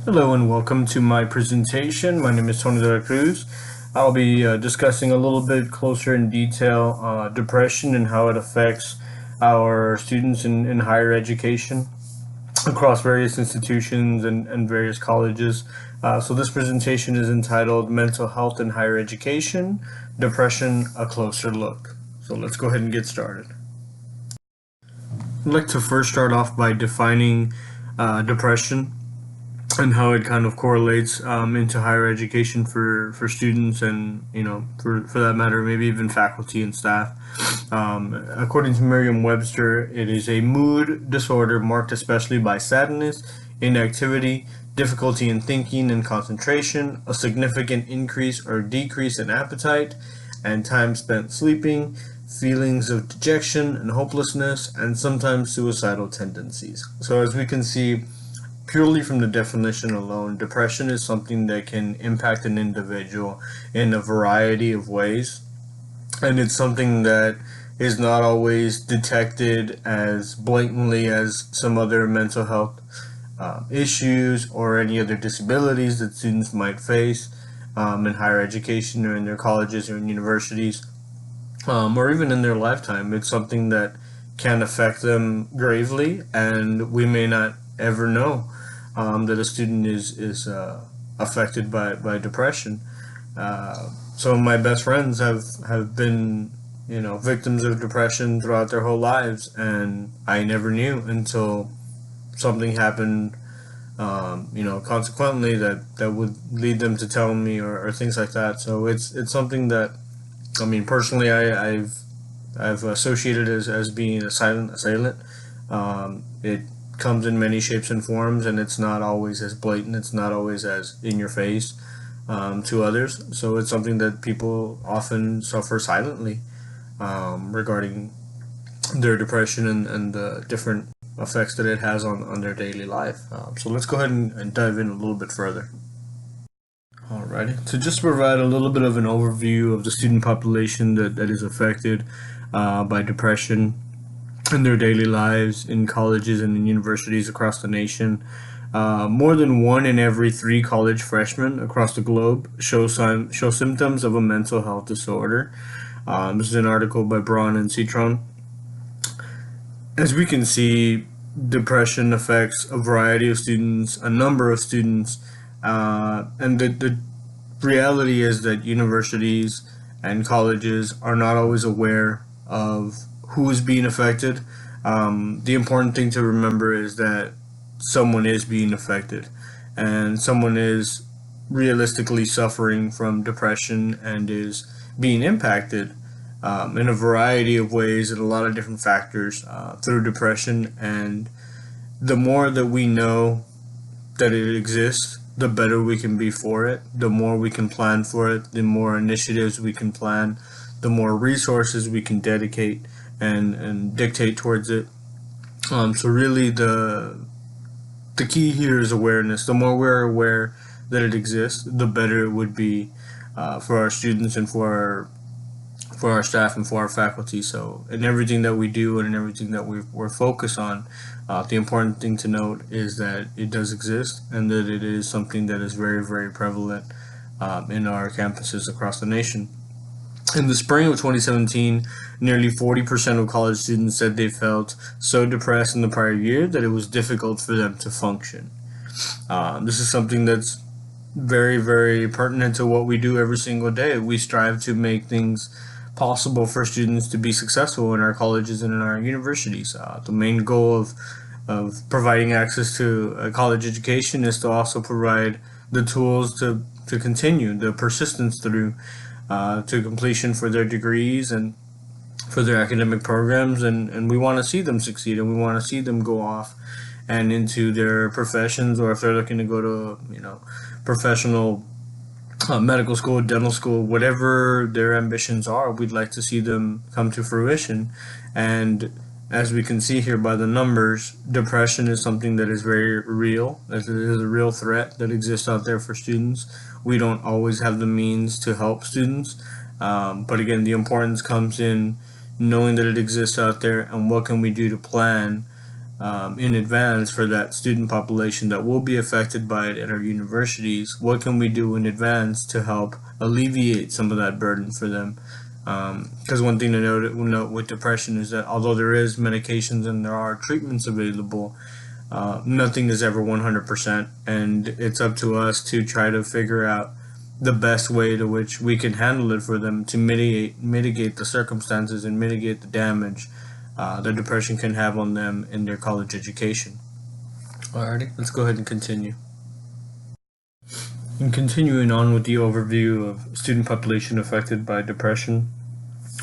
Hello and welcome to my presentation. My name is Tony de la Cruz. I'll be discussing a little bit closer in detail depression and how it affects our students in higher education across various institutions and various colleges. So this presentation is entitled Mental Health in Higher Education, Depression, a Closer Look. So let's go ahead and get started. I'd like to first start off by defining depression and how it kind of correlates into higher education for students and for that matter maybe even faculty and staff. According to Merriam-Webster, it is a mood disorder marked especially by sadness, inactivity, difficulty in thinking and concentration, a significant increase or decrease in appetite and time spent sleeping, feelings of dejection and hopelessness, and sometimes suicidal tendencies. So as we can see, purely from the definition alone, depression is something that can impact an individual in a variety of ways, and it's something that is not always detected as blatantly as some other mental health issues or any other disabilities that students might face in higher education or in their colleges or in universities, or even in their lifetime. It's something that can affect them gravely, and we may not ever know that a student is affected by depression. Some of my best friends have been victims of depression throughout their whole lives, and I never knew until something happened consequently that would lead them to tell me or things like that. So it's something that, I mean, personally, I've associated as being a silent assailant. It comes in many shapes and forms, and it's not always as blatant. It's not always as in your face to others. So it's something that people often suffer silently regarding their depression and the different effects that it has on their daily life. So let's go ahead and dive in a little bit further. Alrighty. So just to provide a little bit of an overview of the student population that is affected by depression in their daily lives in colleges and in universities across the nation. More than 1 in every 3 college freshmen across the globe show symptoms of a mental health disorder. This is an article by Braun and Citron. As we can see, depression affects a variety of students, a number of students, and the reality is that universities and colleges are not always aware of who is being affected. The important thing to remember is that someone is being affected, and someone is realistically suffering from depression and is being impacted in a variety of ways and a lot of different factors through depression. And the more that we know that it exists, the better we can be for it, the more we can plan for it, the more initiatives we can plan, the more resources we can dedicate and dictate towards it. So really the key here is awareness. The more we're aware that it exists, the better it would be for our students and for our staff and for our faculty. So in everything that we do and in everything that we're focused on, the important thing to note is that it does exist and that it is something that is very, very prevalent in our campuses across the nation. In the spring of 2017, nearly 40% of college students said they felt so depressed in the prior year that it was difficult for them to function. This is something that's very, very pertinent to what we do every single day. We strive to make things possible for students to be successful in our colleges and in our universities. The main goal of providing access to a college education is to also provide the tools to continue the persistence through to completion for their degrees and for their academic programs, and we want to see them succeed, and we want to see them go off and into their professions, or if they're looking to go to professional medical school, dental school, whatever their ambitions are, we'd like to see them come to fruition. And as we can see here by the numbers, depression is something that is very real. It is a real threat that exists out there for students. We don't always have the means to help students, but again, the importance comes in knowing that it exists out there and what can we do to plan in advance for that student population that will be affected by it at our universities. What can we do in advance to help alleviate some of that burden for them? Because one thing to note with depression is that although there is medications and there are treatments available, nothing is ever 100%, and it's up to us to try to figure out the best way to which we can handle it for them to mitigate the circumstances and mitigate the damage that depression can have on them in their college education. Alrighty, let's go ahead and continue. And continuing on with the overview of student population affected by depression,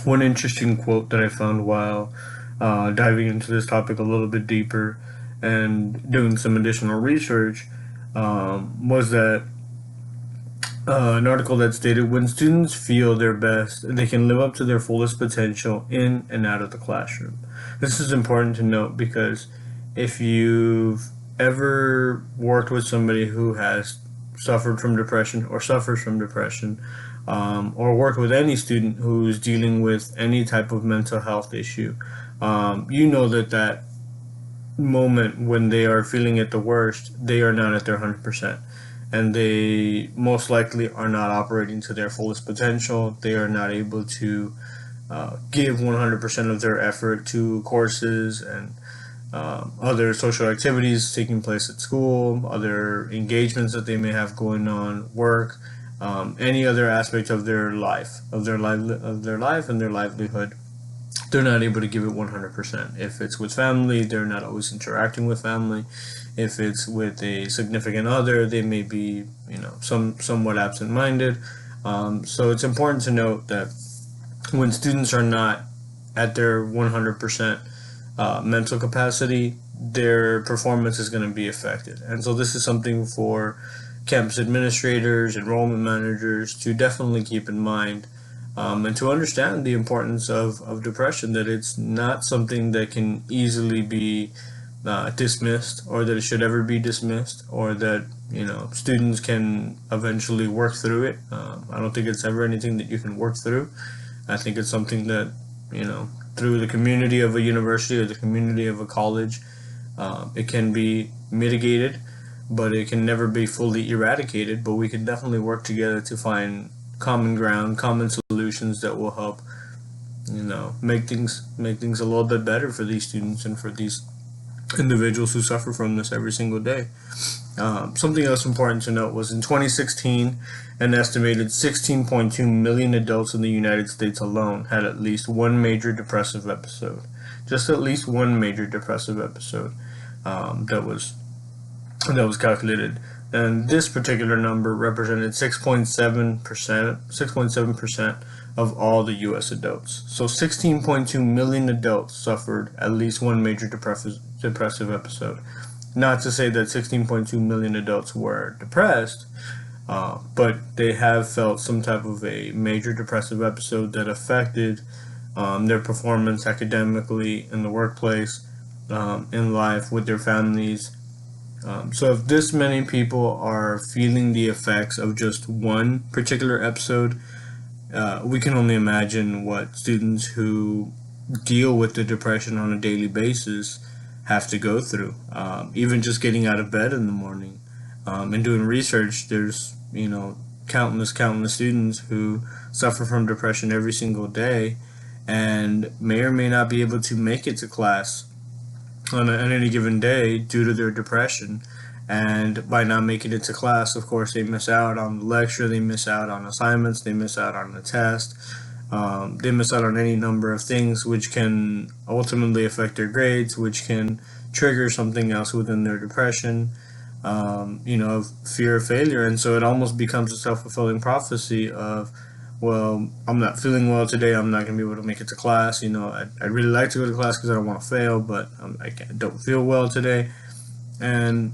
one interesting quote that I found while diving into this topic a little bit deeper and doing some additional research was that an article that stated, when students feel their best, they can live up to their fullest potential in and out of the classroom. This is important to note because if you've ever worked with somebody who has suffered from depression or suffers from depression, or worked with any student who's dealing with any type of mental health issue, you know that moment when they are feeling at the worst, they are not at their 100%. And they most likely are not operating to their fullest potential. They are not able to give 100% of their effort to courses and other social activities taking place at school, other engagements that they may have going on, work, any other aspect of their life, of their life and their livelihood. They're not able to give it 100%. If it's with family, they're not always interacting with family. If it's with a significant other, they may be, somewhat absent-minded. So it's important to note that when students are not at their 100% mental capacity, their performance is going to be affected. And so this is something for campus administrators, enrollment managers to definitely keep in mind, and to understand the importance of depression, that it's not something that can easily be dismissed, or that it should ever be dismissed, or that students can eventually work through it. I don't think it's ever anything that you can work through. I think it's something that through the community of a university or the community of a college, it can be mitigated, but it can never be fully eradicated. But we can definitely work together to find common ground, common solutions that will help make things a little bit better for these students and for these individuals who suffer from this every single day. Something else important to note was in 2016, an estimated 16.2 million adults in the United States alone had at least one major depressive episode. Just at least one major depressive episode that was calculated. And this particular number represented 6.7% of all the U.S. adults. So 16.2 million adults suffered at least one major depressive episode. Not to say that 16.2 million adults were depressed, but they have felt some type of a major depressive episode that affected their performance academically, in the workplace, in life, with their families. So if this many people are feeling the effects of just one particular episode, we can only imagine what students who deal with the depression on a daily basis have to go through. Even just getting out of bed in the morning and doing research, there's countless students who suffer from depression every single day and may or may not be able to make it to class on any given day due to their depression. And by not making it to class, of course, they miss out on the lecture, they miss out on assignments, they miss out on the test, they miss out on any number of things which can ultimately affect their grades, which can trigger something else within their depression, fear of failure. And so it almost becomes a self-fulfilling prophecy of, well, I'm not feeling well today, I'm not going to be able to make it to class. I'd really like to go to class because I don't want to fail, but I don't feel well today. And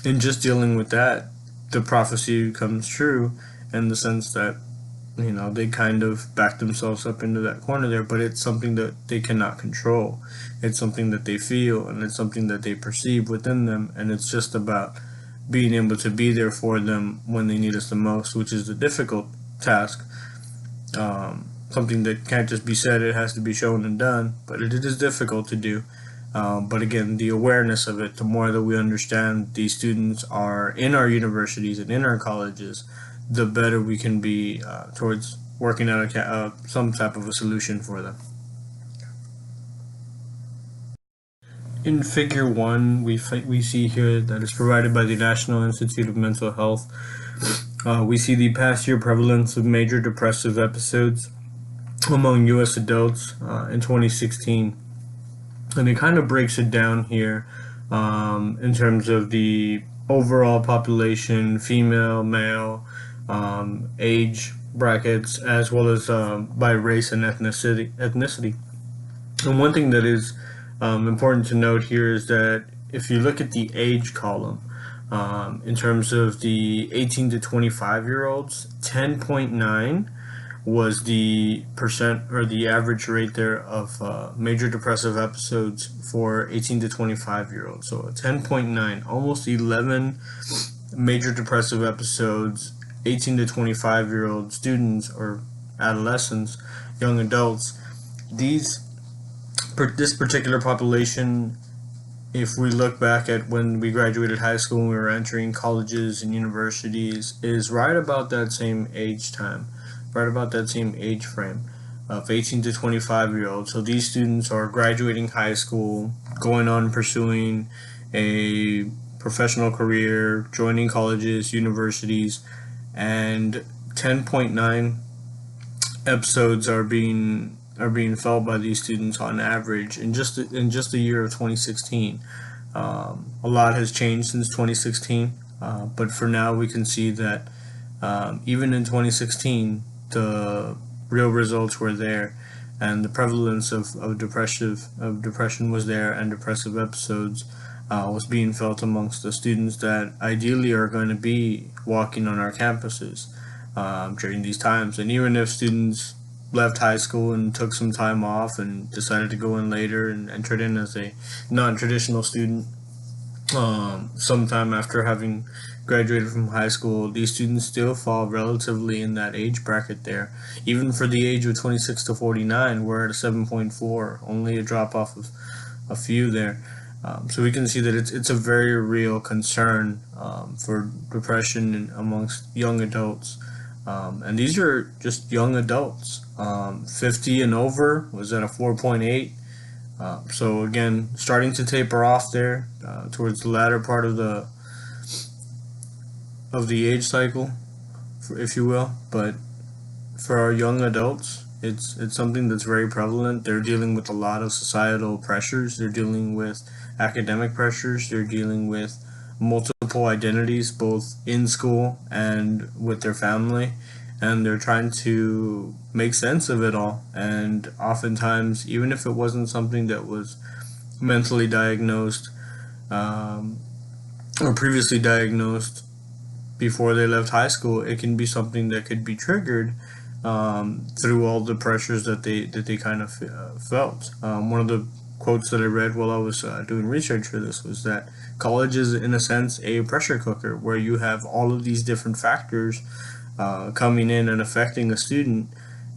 in just dealing with that, the prophecy comes true in the sense that, they kind of back themselves up into that corner there, but it's something that they cannot control. It's something that they feel, and it's something that they perceive within them, and it's just about being able to be there for them when they need us the most, which is the difficult task. Something that can't just be said, it has to be shown and done, but it is difficult to do. But again, the awareness of it, the more that we understand these students are in our universities and in our colleges, the better we can be towards working out some type of a solution for them. In Figure 1, we see here that is provided by the National Institute of Mental Health. We see the past year prevalence of major depressive episodes among U.S. adults in 2016. And it kind of breaks it down here in terms of the overall population, female, male, age brackets, as well as by race and ethnicity. And one thing that is important to note here is that if you look at the age column, in terms of the 18 to 25-year-olds, 10.9 was the percent or the average rate there of major depressive episodes for 18 to 25-year-olds. So 10.9, almost 11 major depressive episodes, 18 to 25-year-old students or adolescents, young adults. This particular population, if we look back at when we graduated high school and we were entering colleges and universities, is right about that same age time, right about that same age frame of 18 to 25-year-olds. So these students are graduating high school, going on pursuing a professional career, joining colleges, universities, and 10.9 episodes are being felt by these students on average in just the year of 2016. A lot has changed since 2016, but for now we can see that even in 2016, the real results were there, and the prevalence of depression was there, and depressive episodes was being felt amongst the students that ideally are going to be walking on our campuses during these times. And even if students left high school and took some time off and decided to go in later and entered in as a non-traditional student sometime after having graduated from high school, these students still fall relatively in that age bracket there. Even for the age of 26 to 49, we're at a 7.4, only a drop off of a few there. So we can see that it's a very real concern for depression amongst young adults. And these are just young adults. 50 and over was at a 4.8. So again, starting to taper off there towards the latter part of the age cycle, if you will. But for our young adults, it's something that's very prevalent. They're dealing with a lot of societal pressures. They're dealing with academic pressures. They're dealing with multiple identities, both in school and with their family, and they're trying to make sense of it all. And oftentimes, even if it wasn't something that was mentally diagnosed or previously diagnosed before they left high school, it can be something that could be triggered through all the pressures that they kind of felt. One of the quotes that I read while I was doing research for this was that college is, in a sense, a pressure cooker where you have all of these different factors coming in and affecting a student,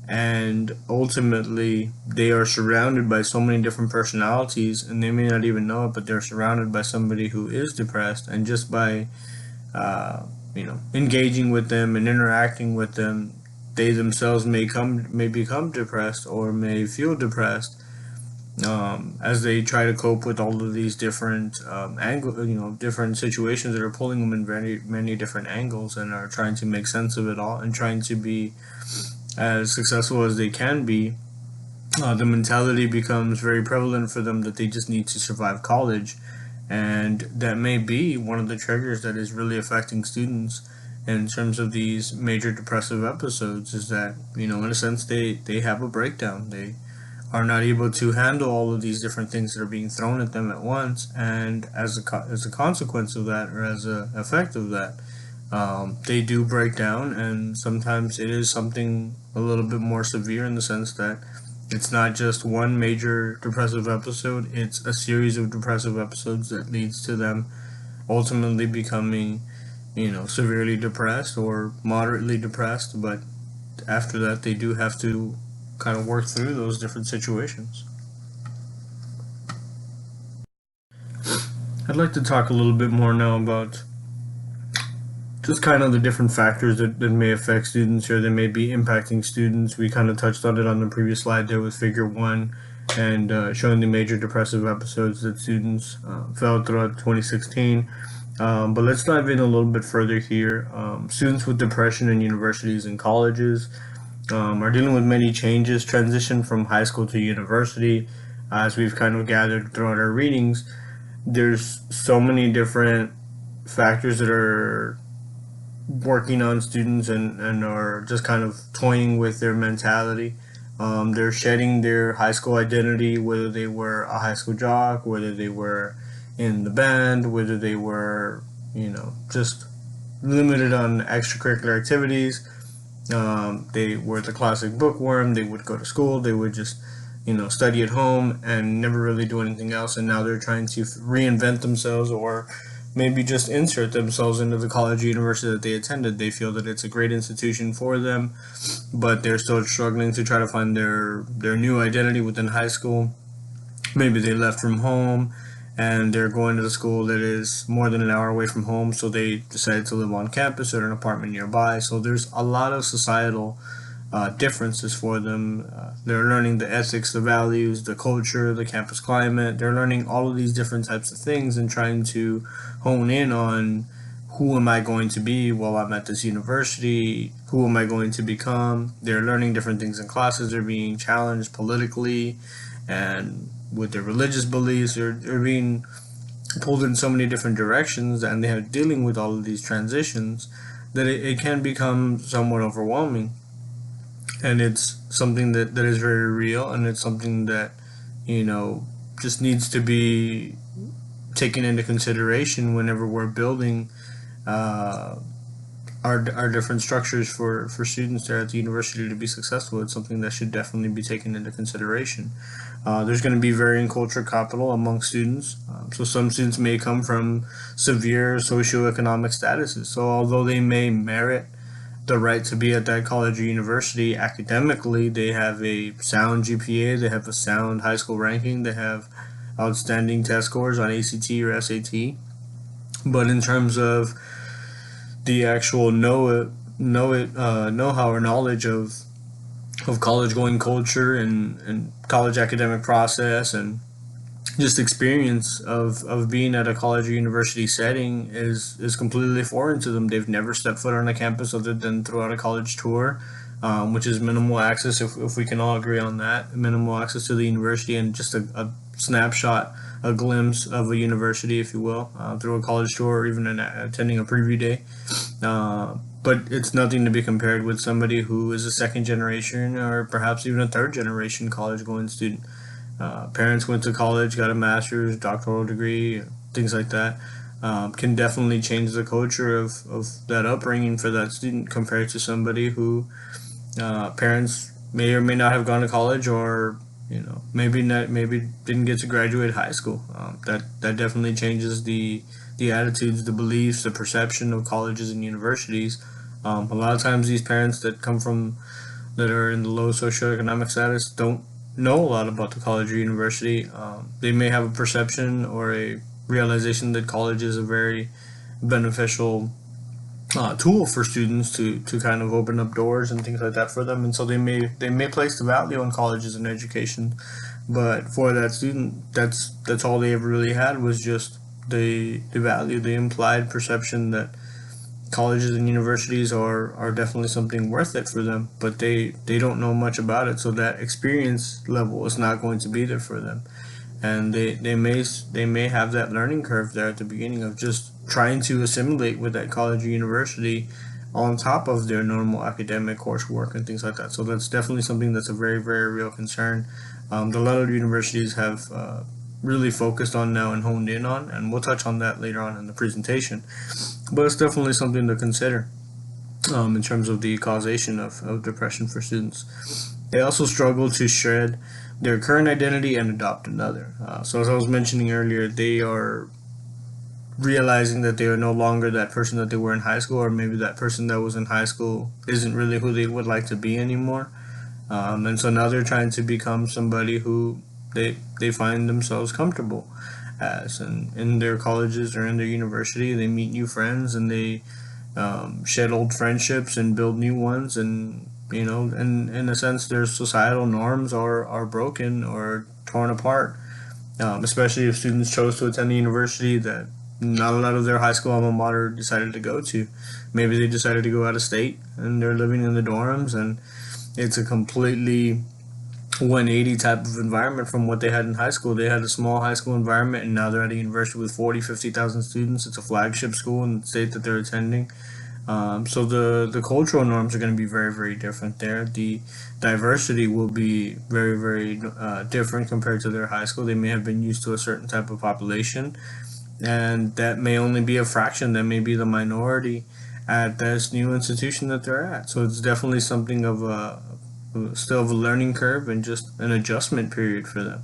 and ultimately they are surrounded by so many different personalities, and they may not even know it, but they're surrounded by somebody who is depressed, and just by engaging with them and interacting with them, they themselves may become depressed or may feel depressed as they try to cope with all of these different different situations that are pulling them in very many different angles, and are trying to make sense of it all and trying to be as successful as they can be. The mentality becomes very prevalent for them that they just need to survive college, and that may be one of the triggers that is really affecting students in terms of these major depressive episodes. Is that, in a sense, they have a breakdown. They are not able to handle all of these different things that are being thrown at them at once, and as a consequence of that, or as a effect of that, they do break down. And sometimes it is something a little bit more severe, in the sense that it's not just one major depressive episode, it's a series of depressive episodes that leads to them ultimately becoming severely depressed or moderately depressed. But after that, they do have to kind of work through those different situations. I'd like to talk a little bit more now about just kind of the different factors that may affect students or that may be impacting students. We kind of touched on it on the previous slide there with figure one and showing the major depressive episodes that students felt throughout 2016. But let's dive in a little bit further here. Students with depression in universities and colleges are dealing with many changes, transition from high school to university. As we've kind of gathered throughout our readings, there's so many different factors that are working on students and are just kind of toying with their mentality. They're shedding their high school identity, whether they were a high school jock, whether they were in the band, whether they were, just limited on extracurricular activities. They were the classic bookworm. They would go to school. They would just, study at home and never really do anything else. And now they're trying to reinvent themselves or maybe just insert themselves into the college or university that they attended. They feel that it's a great institution for them, but they're still struggling to try to find their new identity within high school. Maybe they left from home and they're going to a school that is more than an hour away from home, so they decided to live on campus or an apartment nearby. So there's a lot of societal differences for them. They're learning the ethics, the values, the culture, the campus climate. They're learning all of these different types of things and trying to hone in on who am I going to be while I'm at this university? Who am I going to become? They're learning different things in classes. They're being challenged politically and with their religious beliefs. They're being pulled in so many different directions, and they're dealing with all of these transitions that it can become somewhat overwhelming. And it's something that is very real, and it's something that, just needs to be taken into consideration whenever we're building our different structures for students there at the university to be successful. It's something that should definitely be taken into consideration. There's going to be varying culture capital among students. So some students may come from severe socioeconomic statuses. So although they may merit the right to be at that college or university academically, they have a sound GPA, they have a sound high school ranking, they have outstanding test scores on ACT or SAT. But in terms of the actual know-how or knowledge of college going culture and college academic process and just experience of being at a college or university setting is completely foreign to them. They've never stepped foot on a campus other than throughout a college tour, which is minimal access, if we can all agree on that, minimal access to the university and just a snapshot, a glimpse of a university, if you will, through a college tour or even attending a preview day. But it's nothing to be compared with somebody who is a second generation or perhaps even a third generation college going student. Parents went to college, got a master's, doctoral degree, things like that. Can definitely change the culture of that upbringing for that student compared to somebody who parents may or may not have gone to college or maybe didn't get to graduate high school. That definitely changes the attitudes, the beliefs, the perception of colleges and universities. A lot of times these parents that are in the low socioeconomic status don't know a lot about the college or university. They may have a perception or a realization that college is a very beneficial tool for students to kind of open up doors and things like that for them, and so they may place the value on colleges and education, but for that student, that's all they ever really had was just the value, the implied perception that colleges and universities are definitely something worth it for them, but they don't know much about it, so that experience level is not going to be there for them, and they may have that learning curve there at the beginning of just trying to assimilate with that college or university on top of their normal academic coursework and things like that. So that's definitely something that's a very, very real concern. A lot of universities have really focused on now and honed in on, and we'll touch on that later on in the presentation. But it's definitely something to consider in terms of the causation of depression for students. They also struggle to shed their current identity and adopt another. So as I was mentioning earlier, they are realizing that they are no longer that person that they were in high school, or maybe that person that was in high school isn't really who they would like to be anymore. And so now they're trying to become somebody who they find themselves comfortable has. And in their colleges or in their university, they meet new friends, and they shed old friendships and build new ones. And and in a sense, their societal norms are broken or torn apart, especially if students chose to attend a university that not a lot of their high school alma mater decided to go to. Maybe they decided to go out of state and they're living in the dorms, and it's a completely 180 type of environment from what they had in high school. They had a small high school environment, and now they're at a university with 40, 50,000 students. It's a flagship school in the state that they're attending. So the cultural norms are going to be very, very different there. The diversity will be very, very different compared to their high school. They may have been used to a certain type of population, and that may only be a fraction. That may be the minority at this new institution that they're at. So it's definitely something of a still of a learning curve and just an adjustment period for them.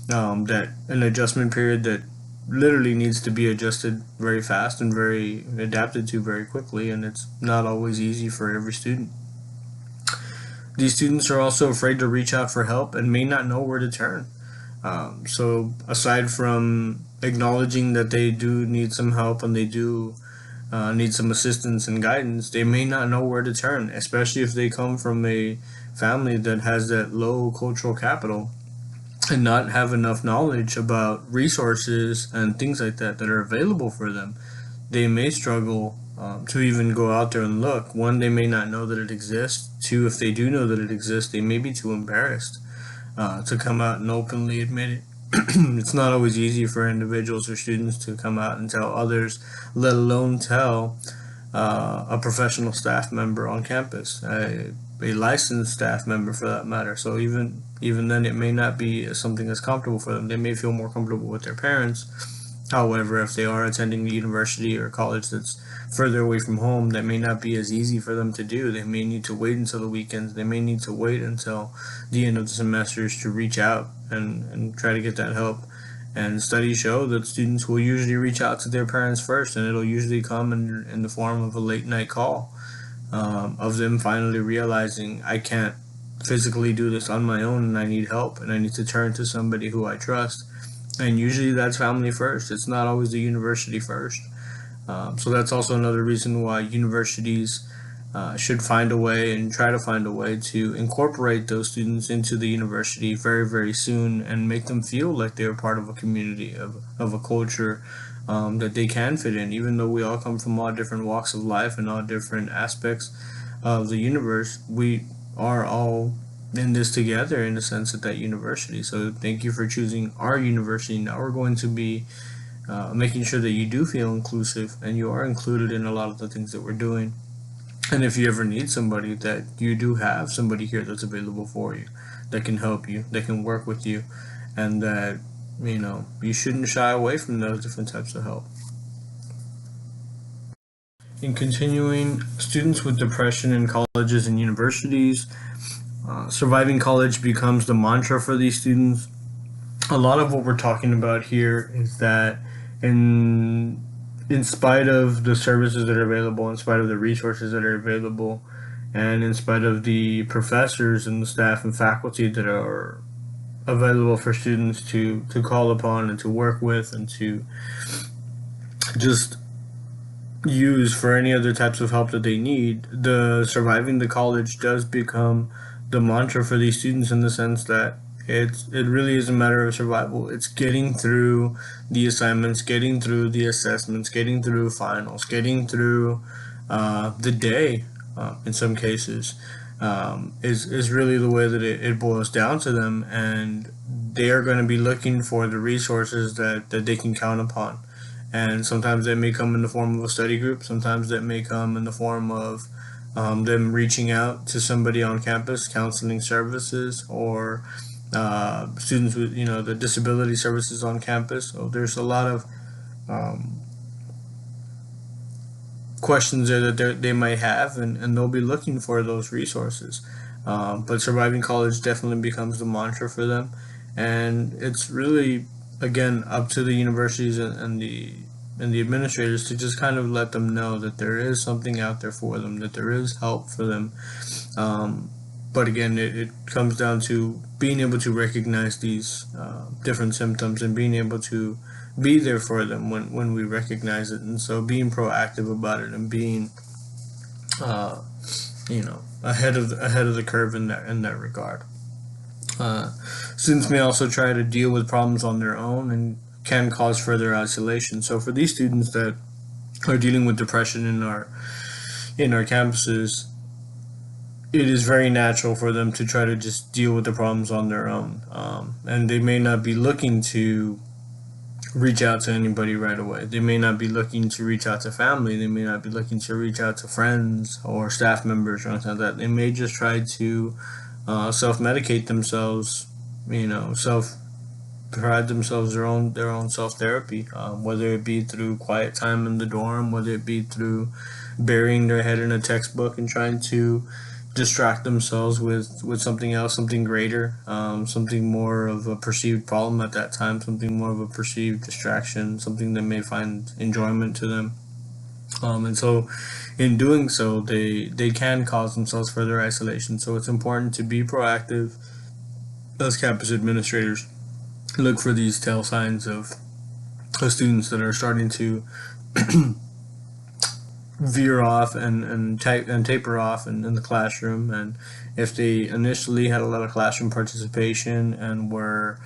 That an adjustment period that literally needs to be adjusted very fast and very adapted to very quickly, and it's not always easy for every student. These students are also afraid to reach out for help and may not know where to turn. So aside from acknowledging that they do need some help and they do need some assistance and guidance, they may not know where to turn, especially if they come from a family that has that low cultural capital and not have enough knowledge about resources and things like that that are available for them. They may struggle to even go out there and look. One, they may not know that it exists. Two, if they do know that it exists, they may be too embarrassed to come out and openly admit it. It's not always easy for individuals or students to come out and tell others, let alone tell a professional staff member on campus, a licensed staff member for that matter. So even then, it may not be something that's comfortable for them. They may feel more comfortable with their parents. However, if they are attending a university or college that's further away from home, that may not be as easy for them to do. They may need to wait until the weekends. They may need to wait until the end of the semesters to reach out and try to get that help. And studies show that students will usually reach out to their parents first, and it'll usually come in the form of a late night call, of them finally realizing, I can't physically do this on my own and I need help and I need to turn to somebody who I trust. And usually that's family first. It's not always the university first. So that's also another reason why universities should find a way and try to find a way to incorporate those students into the university very, very soon and make them feel like they're part of a community, of a culture that they can fit in. Even though we all come from all different walks of life and all different aspects of the universe, we are all in this together in the sense at that university. So thank you for choosing our university. Now we're going to be making sure that you do feel inclusive and you are included in a lot of the things that we're doing. And if you ever need somebody, that you do have somebody here that's available for you, that can help you, that can work with you, and that you shouldn't shy away from those different types of help. In continuing, students with depression in colleges and universities, surviving college becomes the mantra for these students. A lot of what we're talking about here is that in spite of the services that are available, in spite of the resources that are available, and in spite of the professors and the staff and faculty that are available for students to call upon and to work with and to just use for any other types of help that they need, the surviving the college does become the mantra for these students, in the sense that it really is a matter of survival. It's getting through the assignments, getting through the assessments, getting through finals, getting through the day. In some cases, is really the way that it boils down to them, and they are going to be looking for the resources that they can count upon. And sometimes that may come in the form of a study group. Sometimes that may come in the form of them reaching out to somebody on campus, counseling services, or students with the disability services on campus. So there's a lot of questions there that they might have, and they'll be looking for those resources. But surviving college definitely becomes the mantra for them, and it's really, again, up to the universities and the administrators to just kind of let them know that there is something out there for them, that there is help for them. But again, it comes down to being able to recognize these different symptoms and being able to be there for them when we recognize it. And so being proactive about it and being ahead of the curve in that regard. Uh, Students may also try to deal with problems on their own and can cause further isolation. So for these students that are dealing with depression in our campuses, it is very natural for them to try to just deal with the problems on their own, and they may not be looking to reach out to anybody right away. They may not be looking to reach out to family. They may not be looking to reach out to friends or staff members or anything like that. They may just try to self-medicate themselves, self provide themselves their own self therapy, whether it be through quiet time in the dorm, whether it be through burying their head in a textbook and trying to distract themselves with something else, something greater, something more of a perceived problem at that time, something more of a perceived distraction, something that may find enjoyment to them. And so, in doing so, they can cause themselves further isolation. So it's important to be proactive as campus administrators. Look for these tell signs of students that are starting to veer off and taper off in the classroom. And if they initially had a lot of classroom participation and were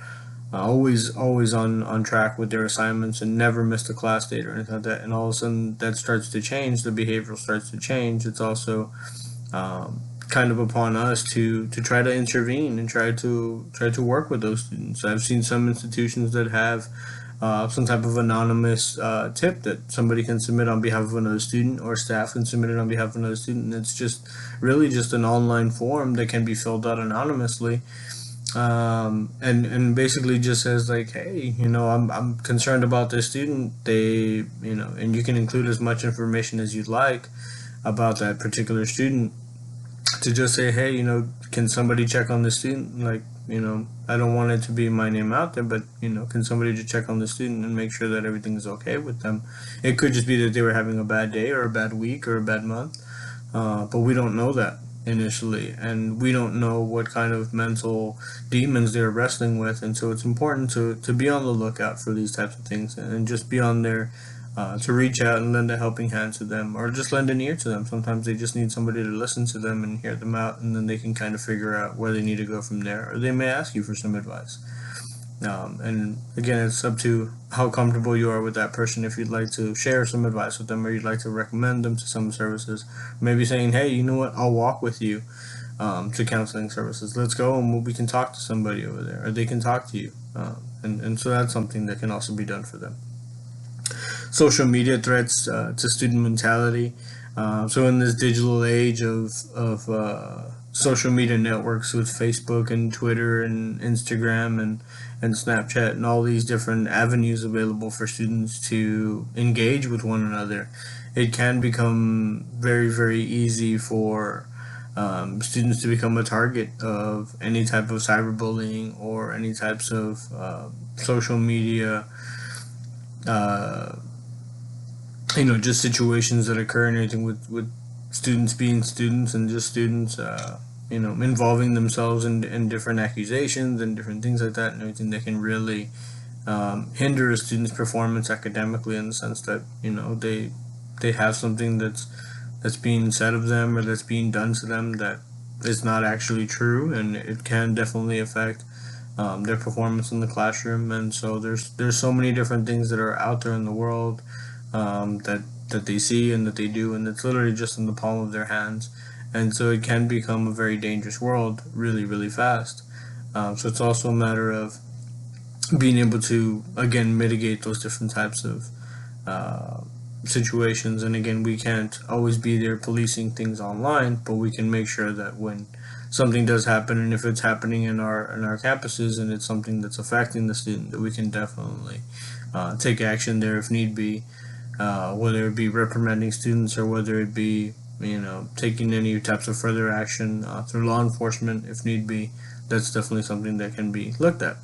always on track with their assignments and never missed a class date or anything like that, and all of a sudden that starts to change, the behavioral starts to change, it's also kind of upon us to try to intervene and try to work with those students. I've seen some institutions that have some type of anonymous tip that somebody can submit on behalf of another student, or staff can submit it on behalf of another student. And it's just really just an online form that can be filled out anonymously, and basically just says like, hey, I'm concerned about this student. And you can include as much information as you'd like about that particular student, to just say, hey, can somebody check on the student? Like, I don't want it to be my name out there, but, can somebody just check on the student and make sure that everything is okay with them? It could just be that they were having a bad day or a bad week or a bad month, but we don't know that initially, and we don't know what kind of mental demons they're wrestling with. And so it's important to be on the lookout for these types of things and just be on there, to reach out and lend a helping hand to them, or just lend an ear to them. Sometimes they just need somebody to listen to them and hear them out, and then they can kind of figure out where they need to go from there, or they may ask you for some advice. And again, it's up to how comfortable you are with that person. If you'd like to share some advice with them, or you'd like to recommend them to some services, maybe saying, hey, you know what, I'll walk with you to counseling services. Let's go and we can talk to somebody over there, or they can talk to you. And so that's something that can also be done for them. Social media threats to student mentality. So in this digital age of social media networks with Facebook and Twitter and Instagram and Snapchat and all these different avenues available for students to engage with one another, it can become very, very easy for students to become a target of any type of cyberbullying or any types of social media just situations that occur, and anything with students being students, and just students involving themselves in different accusations and different things like that, and everything that can really hinder a student's performance academically, in the sense that they have something that's being said of them, or that's being done to them, that is not actually true, and it can definitely affect their performance in the classroom. And so there's so many different things that are out there in the world that they see and that they do, and it's literally just in the palm of their hands. And so it can become a very dangerous world really, really fast. So it's also a matter of being able to, again, mitigate those different types of situations. And again, we can't always be there policing things online, but we can make sure that when something does happen, and if it's happening in our campuses and it's something that's affecting the student, that we can definitely take action there if need be. Whether it be reprimanding students, or whether it be taking any types of further action through law enforcement if need be. That's definitely something that can be looked at.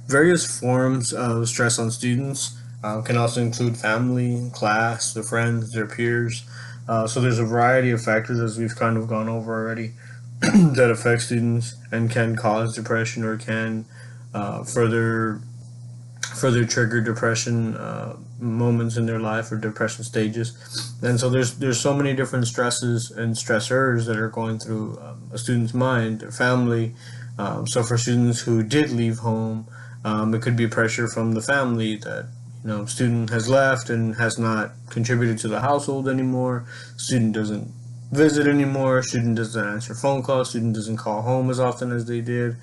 Various forms of stress on students can also include family, class, their friends, their peers. So there's a variety of factors, as we've kind of gone over already, that affect students and can cause depression, or can further further trigger depression moments in their life or depression stages. And so there's so many different stresses and stressors that are going through a student's mind, their family. So for students who did leave home, it could be pressure from the family that student has left and has not contributed to the household anymore. Student doesn't visit anymore. Student doesn't answer phone calls. Student doesn't call home as often as they did.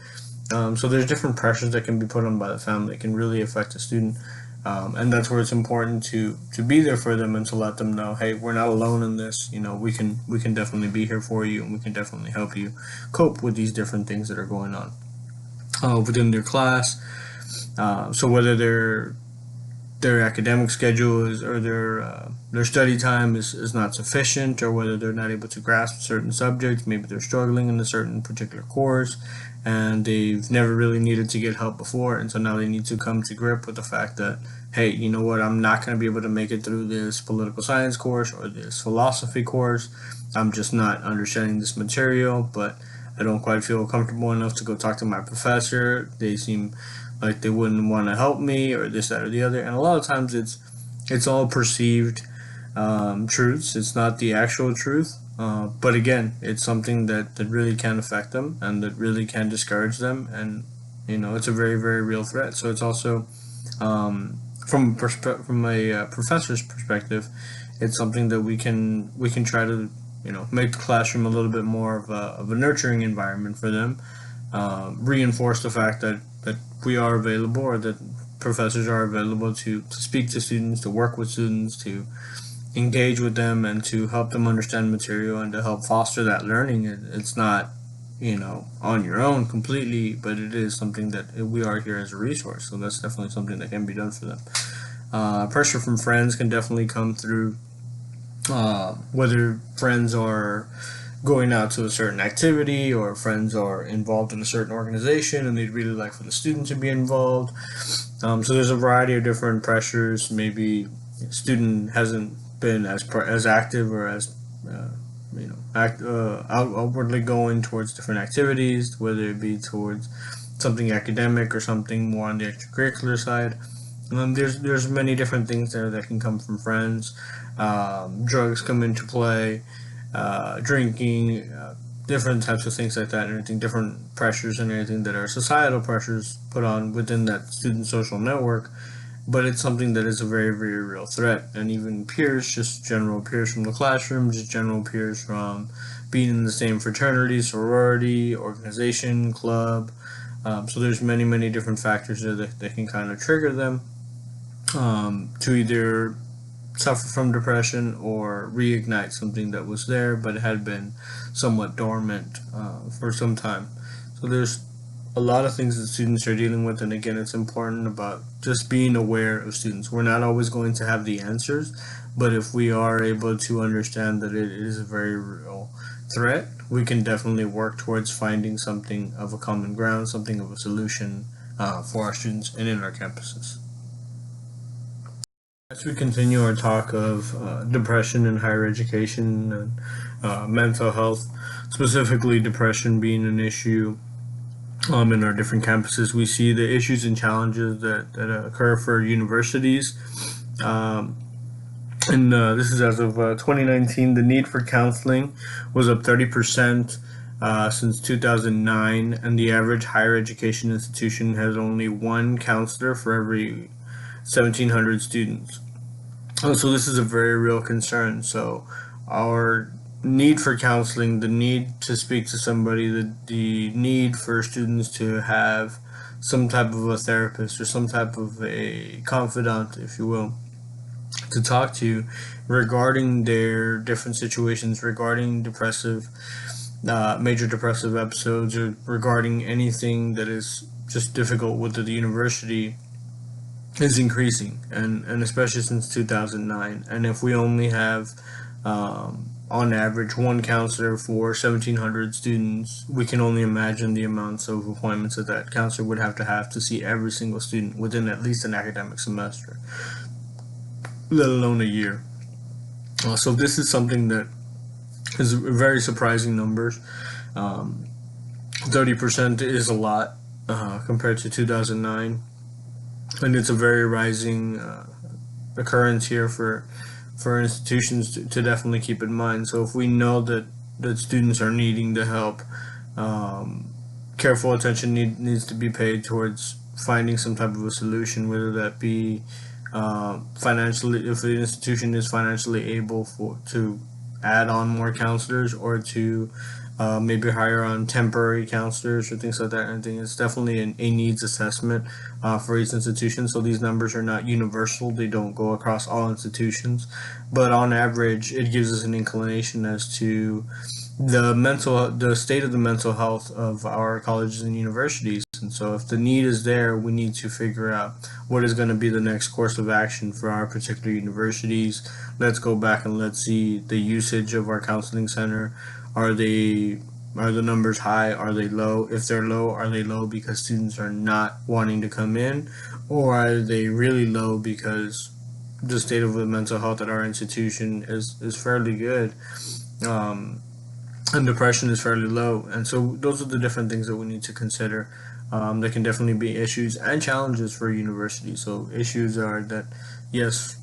So there's different pressures that can be put on by the family. It can really affect a student, and that's where it's important to be there for them and to let them know, hey, we're not alone in this. We can definitely be here for you, and we can definitely help you cope with these different things that are going on within their class. So whether their academic schedule is or their study time is not sufficient, or whether they're not able to grasp certain subjects, maybe they're struggling in a certain particular course and they've never really needed to get help before, and so now they need to come to grip with the fact that, hey, you know what, I'm not going to be able to make it through this political science course or this philosophy course. I'm just not understanding this material, but I don't quite feel comfortable enough to go talk to my professor. They seem like they wouldn't want to help me, or this, that, or the other. And a lot of times it's all perceived truths. It's not the actual truth. But again, it's something that really can affect them and that really can discourage them. And, it's a very, very real threat. So it's also, from a professor's perspective, it's something that we can try to, make the classroom a little bit more of a nurturing environment for them. Reinforce the fact that we are available, or that professors are available to speak to students, to work with students, to engage with them, and to help them understand material and to help foster that learning. It's not, on your own completely, but it is something that we are here as a resource. So that's definitely something that can be done for them. Pressure from friends can definitely come through, whether friends are going out to a certain activity or friends are involved in a certain organization and they'd really like for the student to be involved. So there's a variety of different pressures. Maybe a student hasn't been as active or as outwardly going towards different activities, whether it be towards something academic or something more on the extracurricular side. There's many different things there that can come from friends. Drugs come into play. Drinking, different types of things like that, and everything, different pressures and everything that are societal pressures put on within that student social network. But it's something that is a very, very real threat. And even peers, just general peers from the classroom, just general peers from being in the same fraternity, sorority, organization, club. So there's many, many different factors there that can kind of trigger them to either suffer from depression or reignite something that was there but had been somewhat dormant for some time. So there's a lot of things that students are dealing with, and again, it's important about just being aware of students. We're not always going to have the answers, but if we are able to understand that it is a very real threat, we can definitely work towards finding something of a common ground, something of a solution for our students and in our campuses. As we continue our talk of depression in higher education and mental health, specifically depression being an issue in our different campuses, we see the issues and challenges that occur for universities. And this is as of 2019. The need for counseling was up 30% since 2009, and the average higher education institution has only one counselor for every 1,700 students. So this is a very real concern. So our need for counseling, the need to speak to somebody, the need for students to have some type of a therapist or some type of a confidant, if you will, to talk to regarding their different situations, regarding major depressive episodes, or regarding anything that is just difficult with the university, is increasing, and especially since 2009. And if we only have on average one counselor for 1,700 students, we can only imagine the amounts of appointments that counselor would have to see every single student within at least an academic semester, let alone a year. So this is something that is very surprising numbers. 30% is a lot compared to 2009. and it's a very rising occurrence here for institutions to definitely keep in mind. So if we know that students are needing the help, um, careful attention needs to be paid towards finding some type of a solution, whether that be financially, if the institution is financially able to add on more counselors, or to maybe hire on temporary counselors or things like that. And I think it's definitely a needs assessment for each institution. So these numbers are not universal; they don't go across all institutions, but on average, it gives us an inclination as to the state of the mental health of our colleges and universities. And so if the need is there, we need to figure out what is going to be the next course of action for our particular universities. Let's go back and let's see the usage of our counseling center. Are they are the numbers high? Are they low? If they're low, are they low because students are not wanting to come in, or are they really low because the state of the mental health at our institution is fairly good? Um, and depression is fairly low. And so those are the different things that we need to consider. There can definitely be issues and challenges for universities. So issues are that, yes,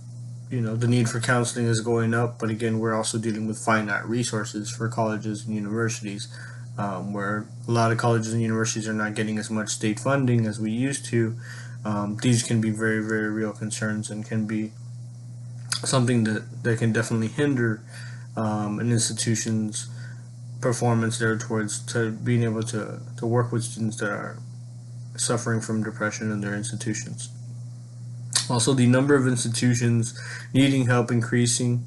the need for counseling is going up, but again, we're also dealing with finite resources for colleges and universities, where a lot of colleges and universities are not getting as much state funding as we used to. These can be very, very real concerns, and can be something that can definitely hinder an institution's performance there towards to being able to work with students that are suffering from depression in their institutions. Also, the number of institutions needing help increasing,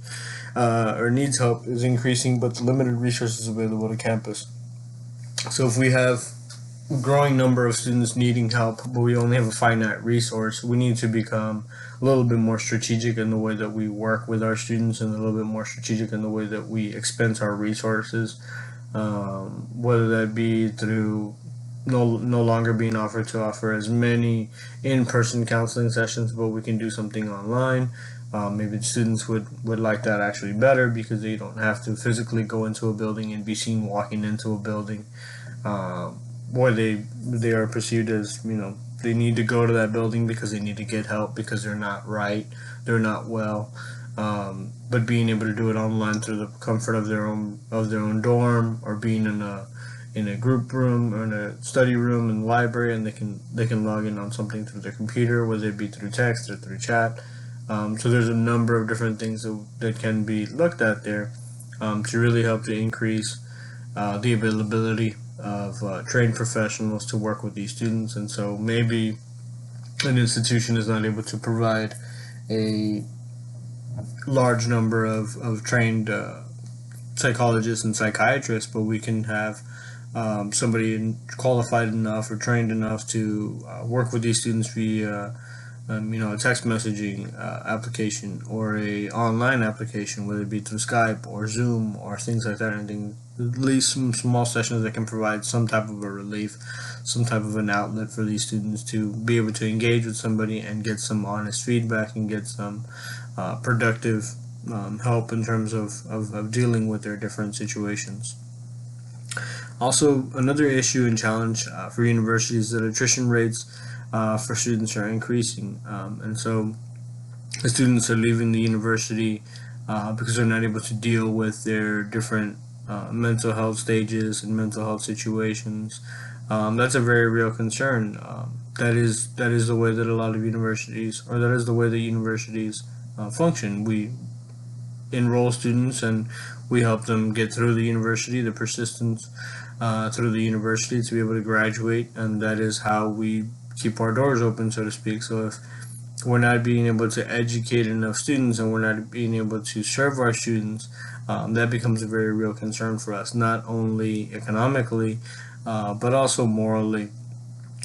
or needs help is increasing, but the limited resources available to campus. So if we have a growing number of students needing help, but we only have a finite resource, we need to become a little bit more strategic in the way that we work with our students, and a little bit more strategic in the way that we expense our resources, whether that be through no longer being offered to offer as many in-person counseling sessions, but we can do something online. Maybe the students would like that actually better, because they don't have to physically go into a building and be seen walking into a building, where they are perceived as, they need to go to that building because they need to get help because they're not right, they're not well. But being able to do it online through the comfort of their own dorm, or being in a group room or in a study room in the library, and they can log in on something through their computer, whether it be through text or through chat. So there's a number of different things that can be looked at there, to really help to increase the availability of trained professionals to work with these students. And so maybe an institution is not able to provide a large number of trained psychologists and psychiatrists, but we can have somebody qualified enough or trained enough to work with these students via a text messaging application, or a online application, whether it be through Skype or Zoom or things like that. And at least some small sessions that can provide some type of a relief, some type of an outlet for these students to be able to engage with somebody and get some honest feedback, and get some productive help in terms of dealing with their different situations. Also, another issue and challenge for universities is that attrition rates for students are increasing, and so the students are leaving the university because they're not able to deal with their different mental health stages and mental health situations. That's a very real concern. That is the way that a lot of universities, or that is the way that universities function. We enroll students, and we help them get through the university, the persistence through the university, to be able to graduate, and that is how we keep our doors open, so to speak. So if we're not being able to educate enough students, and we're not being able to serve our students, that becomes a very real concern for us, not only economically, but also morally.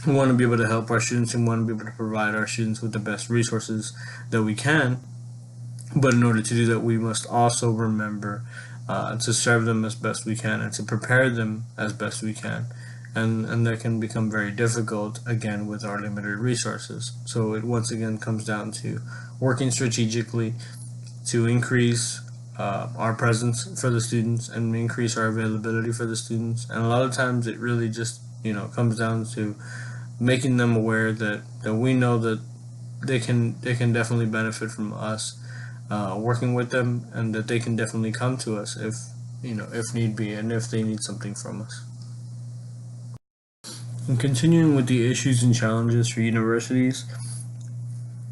We want to be able to help our students, and we want to be able to provide our students with the best resources that we can. But in order to do that, we must also remember to serve them as best we can, and to prepare them as best we can. And that can become very difficult, again, with our limited resources. So it once again comes down to working strategically to increase our presence for the students, and increase our availability for the students. And a lot of times it really just comes down to making them aware that we know that they can definitely benefit from us working with them, and that they can definitely come to us if need be, and if they need something from us. And continuing with the issues and challenges for universities,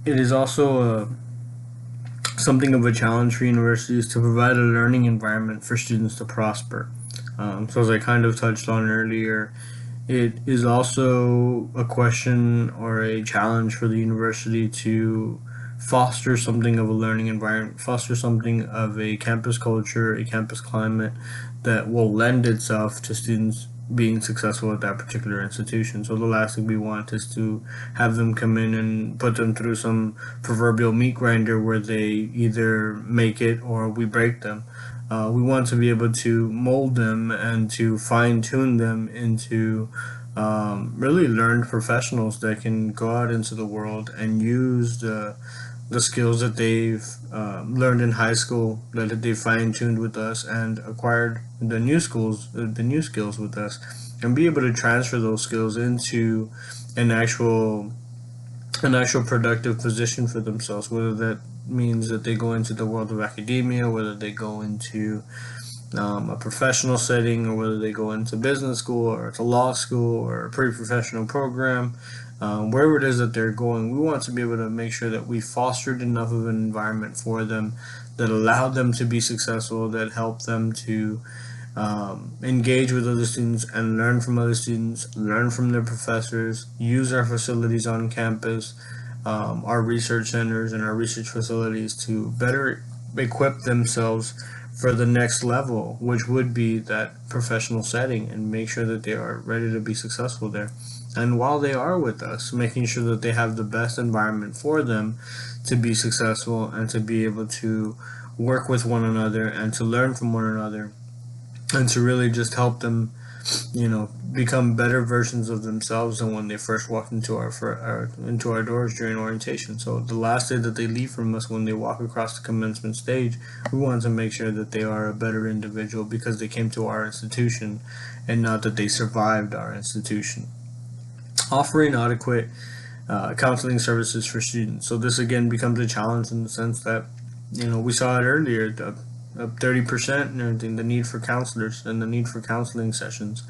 it is also something of a challenge for universities to provide a learning environment for students to prosper. So as I kind of touched on earlier, it is also a question or a challenge for the university to foster something of a learning environment, foster something of a campus culture, a campus climate that will lend itself to students being successful at that particular institution. So the last thing we want is to have them come in and put them through some proverbial meat grinder where they either make it or we break them. We want to be able to mold them and to fine tune them into really learned professionals that can go out into the world and use the skills that they've learned in high school, that they fine tuned with us, and acquired the new skills with us, and be able to transfer those skills into an actual productive position for themselves. Whether that means that they go into the world of academia, whether they go into a professional setting, or whether they go into business school or to law school or a pre-professional program, wherever it is that they're going, we want to be able to make sure that we fostered enough of an environment for them that allowed them to be successful, that helped them to engage with other students and learn from other students, learn from their professors, use our facilities on campus, our research centers and our research facilities to better equip themselves for the next level, which would be that professional setting, and make sure that they are ready to be successful there. And while they are with us, making sure that they have the best environment for them to be successful and to be able to work with one another and to learn from one another, and to really just help them, become better versions of themselves than when they first walked into our doors during orientation. So the last day that they leave from us, when they walk across the commencement stage, we want to make sure that they are a better individual because they came to our institution, and not that they survived our institution. Offering adequate counseling services for students. So this again becomes a challenge in the sense that, we saw it earlier, 30% and everything, the need for counselors and the need for counseling sessions.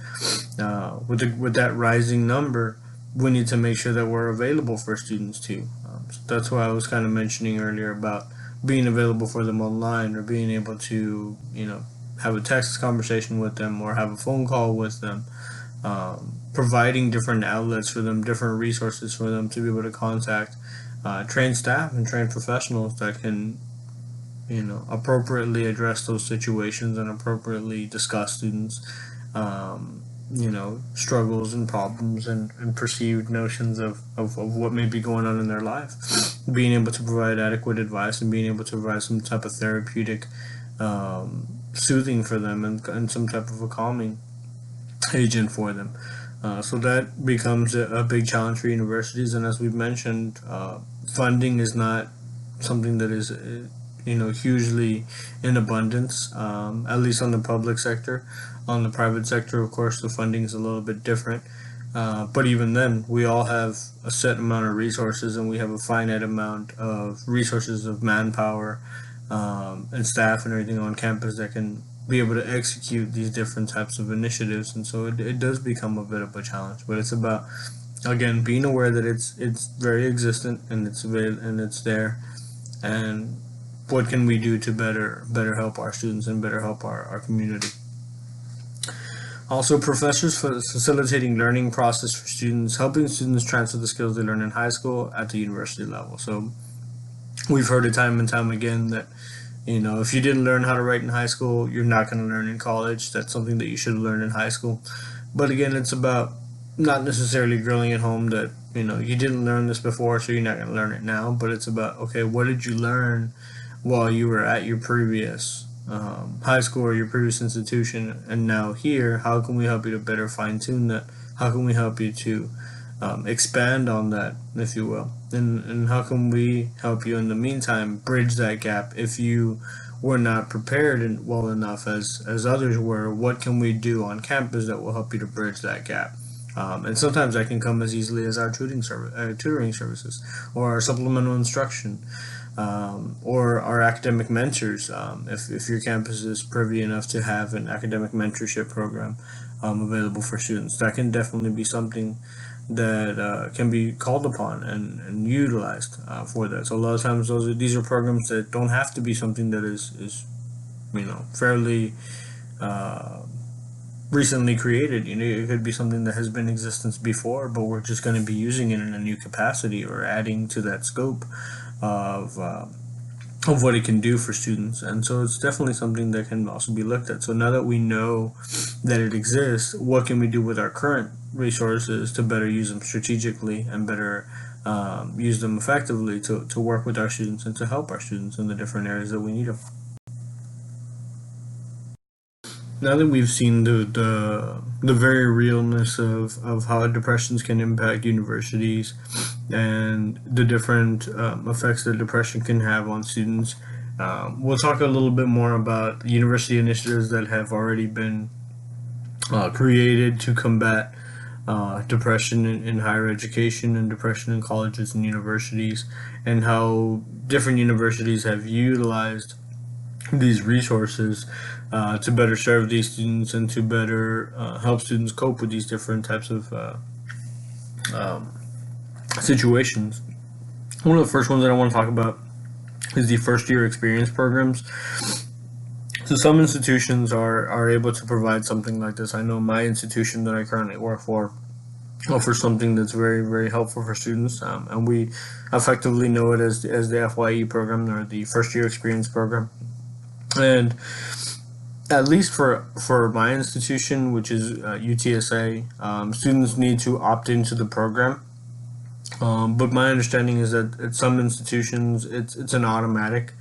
With that rising number, we need to make sure that we're available for students too. So that's why I was kind of mentioning earlier about being available for them online, or being able to, have a text conversation with them or have a phone call with them. Providing different outlets for them, different resources for them to be able to contact trained staff and trained professionals that can, appropriately address those situations and appropriately discuss students, struggles and problems, and perceived notions of what may be going on in their life. Being able to provide adequate advice and being able to provide some type of therapeutic soothing for them, and some type of a calming agent for them. So that becomes a big challenge for universities, and as we've mentioned, funding is not something that is hugely in abundance, at least on the public sector. On the private sector, of course, the funding is a little bit different, but even then, we all have a set amount of resources, and we have a finite amount of resources of manpower, and staff and everything on campus that can be able to execute these different types of initiatives. And so it does become a bit of a challenge, but it's about, again, being aware that it's very existent, and it's there, and what can we do to better help our students and better help our community. Also, professors facilitating learning process for students, helping students transfer the skills they learn in high school at the university level. So we've heard it time and time again that, if you didn't learn how to write in high school, you're not going to learn in college. That's something that you should have learned in high school. But again, it's about not necessarily drilling it home that, you didn't learn this before, so you're not going to learn it now. But it's about, okay, what did you learn while you were at your previous high school or your previous institution, and now here? How can we help you to better fine tune that? How can we help you to expand on that, if you will, and how can we help you in the meantime bridge that gap if you were not prepared and well enough as others were? What can we do on campus that will help you to bridge that gap? And sometimes that can come as easily as our tutoring services, or our supplemental instruction, or our academic mentors. If your campus is privy enough to have an academic mentorship program available for students, that can definitely be something that can be called upon and utilized for that. So a lot of times these are programs that don't have to be something that is fairly uh, recently created. It could be something that has been in existence before, but we're just going to be using it in a new capacity or adding to that scope of uh, of what it can do for students. And so it's definitely something that can also be looked at. So now that we know that it exists, what can we do with our current resources to better use them strategically and better use them effectively to work with our students and to help our students in the different areas that we need them. Now that we've seen the very realness of how depressions can impact universities and the different effects that depression can have on students, we'll talk a little bit more about university initiatives that have already been created to combat depression in higher education and depression in colleges and universities, and how different universities have utilized these resources to better serve these students and to better help students cope with these different types of um, situations. One of the first ones that I want to talk about is the first year experience programs. So some institutions are able to provide something like this. I know my institution that I currently work for offers something that's very, very helpful for students, and we effectively know it as the FYE program, or the first year experience program. And at least for my institution, which is UTSA, students need to opt into the program. But my understanding is that at some institutions, it's an automatic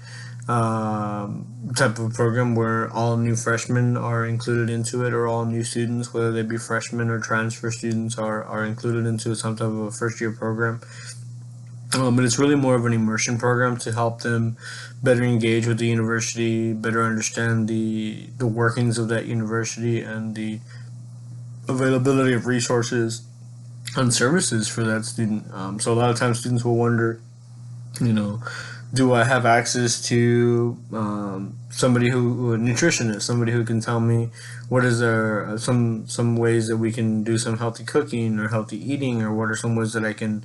type of program where all new freshmen are included into it, or all new students, whether they be freshmen or transfer students, are included into some type of a first year program. But it's really more of an immersion program to help them better engage with the university, better understand the workings of that university, and the availability of resources and services for that student. So a lot of times students will wonder, you know, do I have access to somebody a nutritionist, somebody who can tell me what is there some ways that we can do some healthy cooking or healthy eating, or what are some ways that I can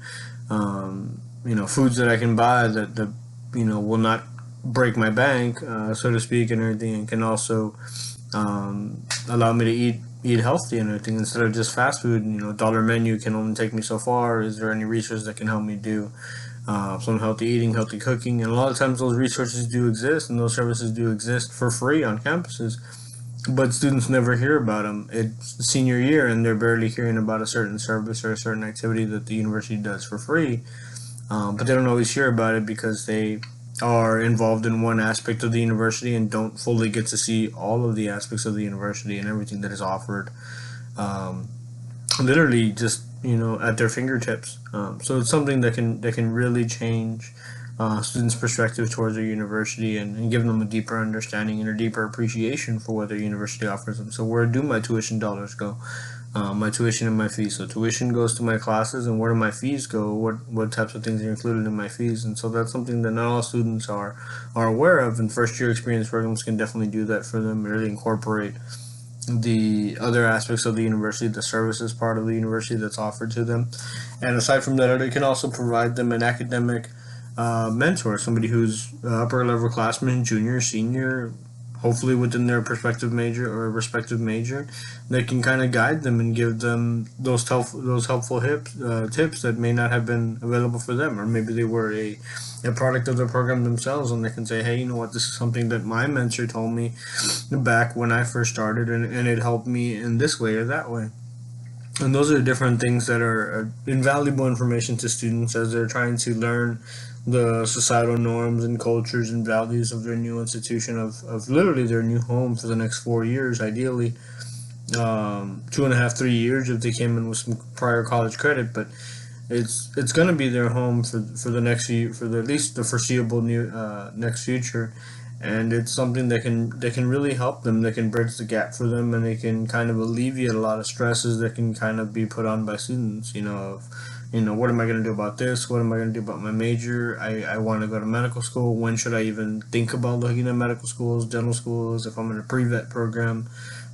foods that I can buy that will not break my bank, so to speak, and everything, and can also allow me to eat healthy and everything instead of just fast food. Dollar menu can only take me so far. Is there any resource that can help me do some healthy eating, healthy cooking? And a lot of times those resources do exist and those services do exist for free on campuses, but students never hear about them. It's senior year and they're barely hearing about a certain service or a certain activity that the university does for free. But they don't always hear about it because they are involved in one aspect of the university and don't fully get to see all of the aspects of the university and everything that is offered, um, literally just at their fingertips. So it's something that can really change students' perspective towards their university, and give them a deeper understanding and a deeper appreciation for what their university offers them. So where do my tuition dollars go? My tuition and my fees. So tuition goes to my classes, and where do my fees go? What types of things are included in my fees? And so that's something that not all students are aware of, and first year experience programs can definitely do that for them, and really incorporate the other aspects of the university, the services part of the university that's offered to them. And aside from that, it can also provide them an academic mentor, somebody who's upper level classman, junior, senior, hopefully within their perspective major or respective major, that can kind of guide them and give them those helpful tips that may not have been available for them, or maybe they were a product of the program themselves, and they can say, hey, you know what, this is something that my mentor told me back when I first started, and it helped me in this way or that way. And those are different things that are invaluable information to students as they're trying to learn the societal norms and cultures and values of their new institution, of literally their new home for the next 4 years, ideally 2.5, 3 years if they came in with some prior college credit. But it's going to be their home for the next year, for at least the foreseeable next future. and it's something that can really help them. That can bridge the gap for them, and it can kind of alleviate a lot of stresses that can kind of be put on by students. What am I going to do about this? What am I going to do about my major? I want to go to medical school. When should I even think about looking at medical schools, dental schools? If I'm in a pre-vet program,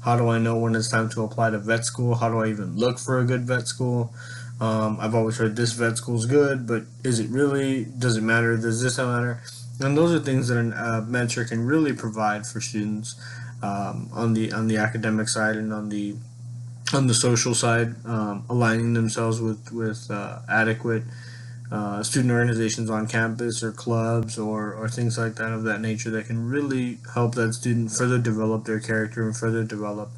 how do I know when it's time to apply to vet school? How do I even look for a good vet school? I've always heard this vet school is good, but is it really? Does it matter? Does this matter? And those are things that a mentor can really provide for students, on the academic side and on the social side, aligning themselves with adequate student organizations on campus or clubs or things like that of that nature that can really help that student further develop their character and further develop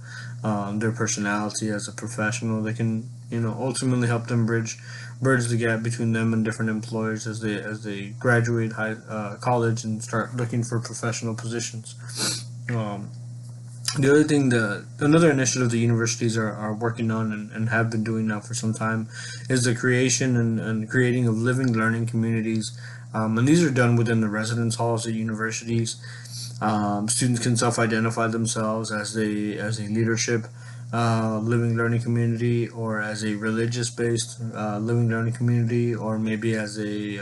their personality as a professional. They can ultimately help them bridge the gap between them and different employers as they graduate college and start looking for professional positions. Um, the other thing, another initiative the universities are working on and have been doing now for some time is the creation and creating of living learning communities. And these are done within the residence halls at universities. Students can self-identify themselves as a leadership living learning community, or as a religious-based living learning community, or maybe as you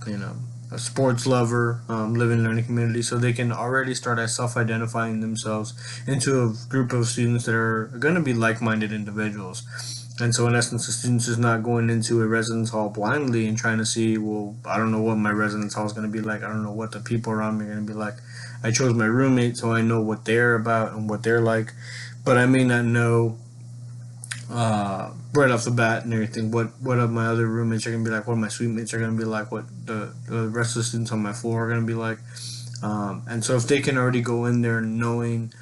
know a sports lover living learning community. So they can already start as self-identifying themselves into a group of students that are going to be like-minded individuals. And so, in essence, the students is not going into a residence hall blindly and trying to see, well, I don't know what my residence hall is going to be like. I don't know what the people around me are going to be like. I chose my roommate, so I know what they're about and what they're like, but I may not know right off the bat and everything what of my other roommates are going to be like, what my suite mates are going to be like, what the rest of the students on my floor are going to be like. And so, if they can already go in there knowing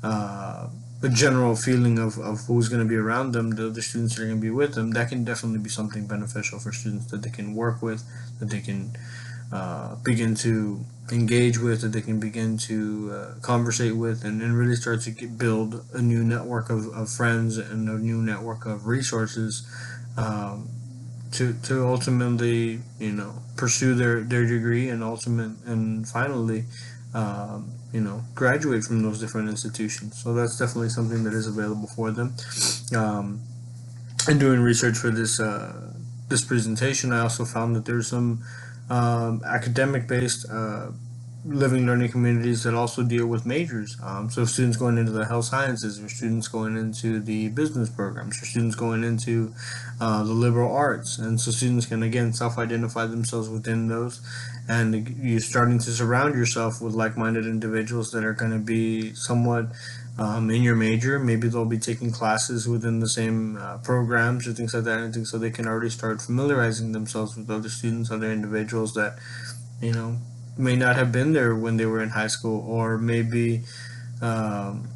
the general feeling of who's going to be around them, the other students that are going to be with them, that can definitely be something beneficial for students that they can work with, that they can begin to engage with, that they can begin to conversate with, and really start to build a new network of friends and a new network of resources, um, to ultimately pursue their degree, and finally graduate from those different institutions. So that's definitely something that is available for them. um, in doing research for this presentation, I also found that there's some academic based living learning communities that also deal with majors. So students going into the health sciences, or students going into the business programs, or students going into the liberal arts. And so students can again self-identify themselves within those, and you're starting to surround yourself with like-minded individuals that are going to be somewhat in your major. Maybe they'll be taking classes within the same programs or things like that, and things, so they can already start familiarizing themselves with other students, other individuals that you know may not have been there when they were in high school, or maybe um,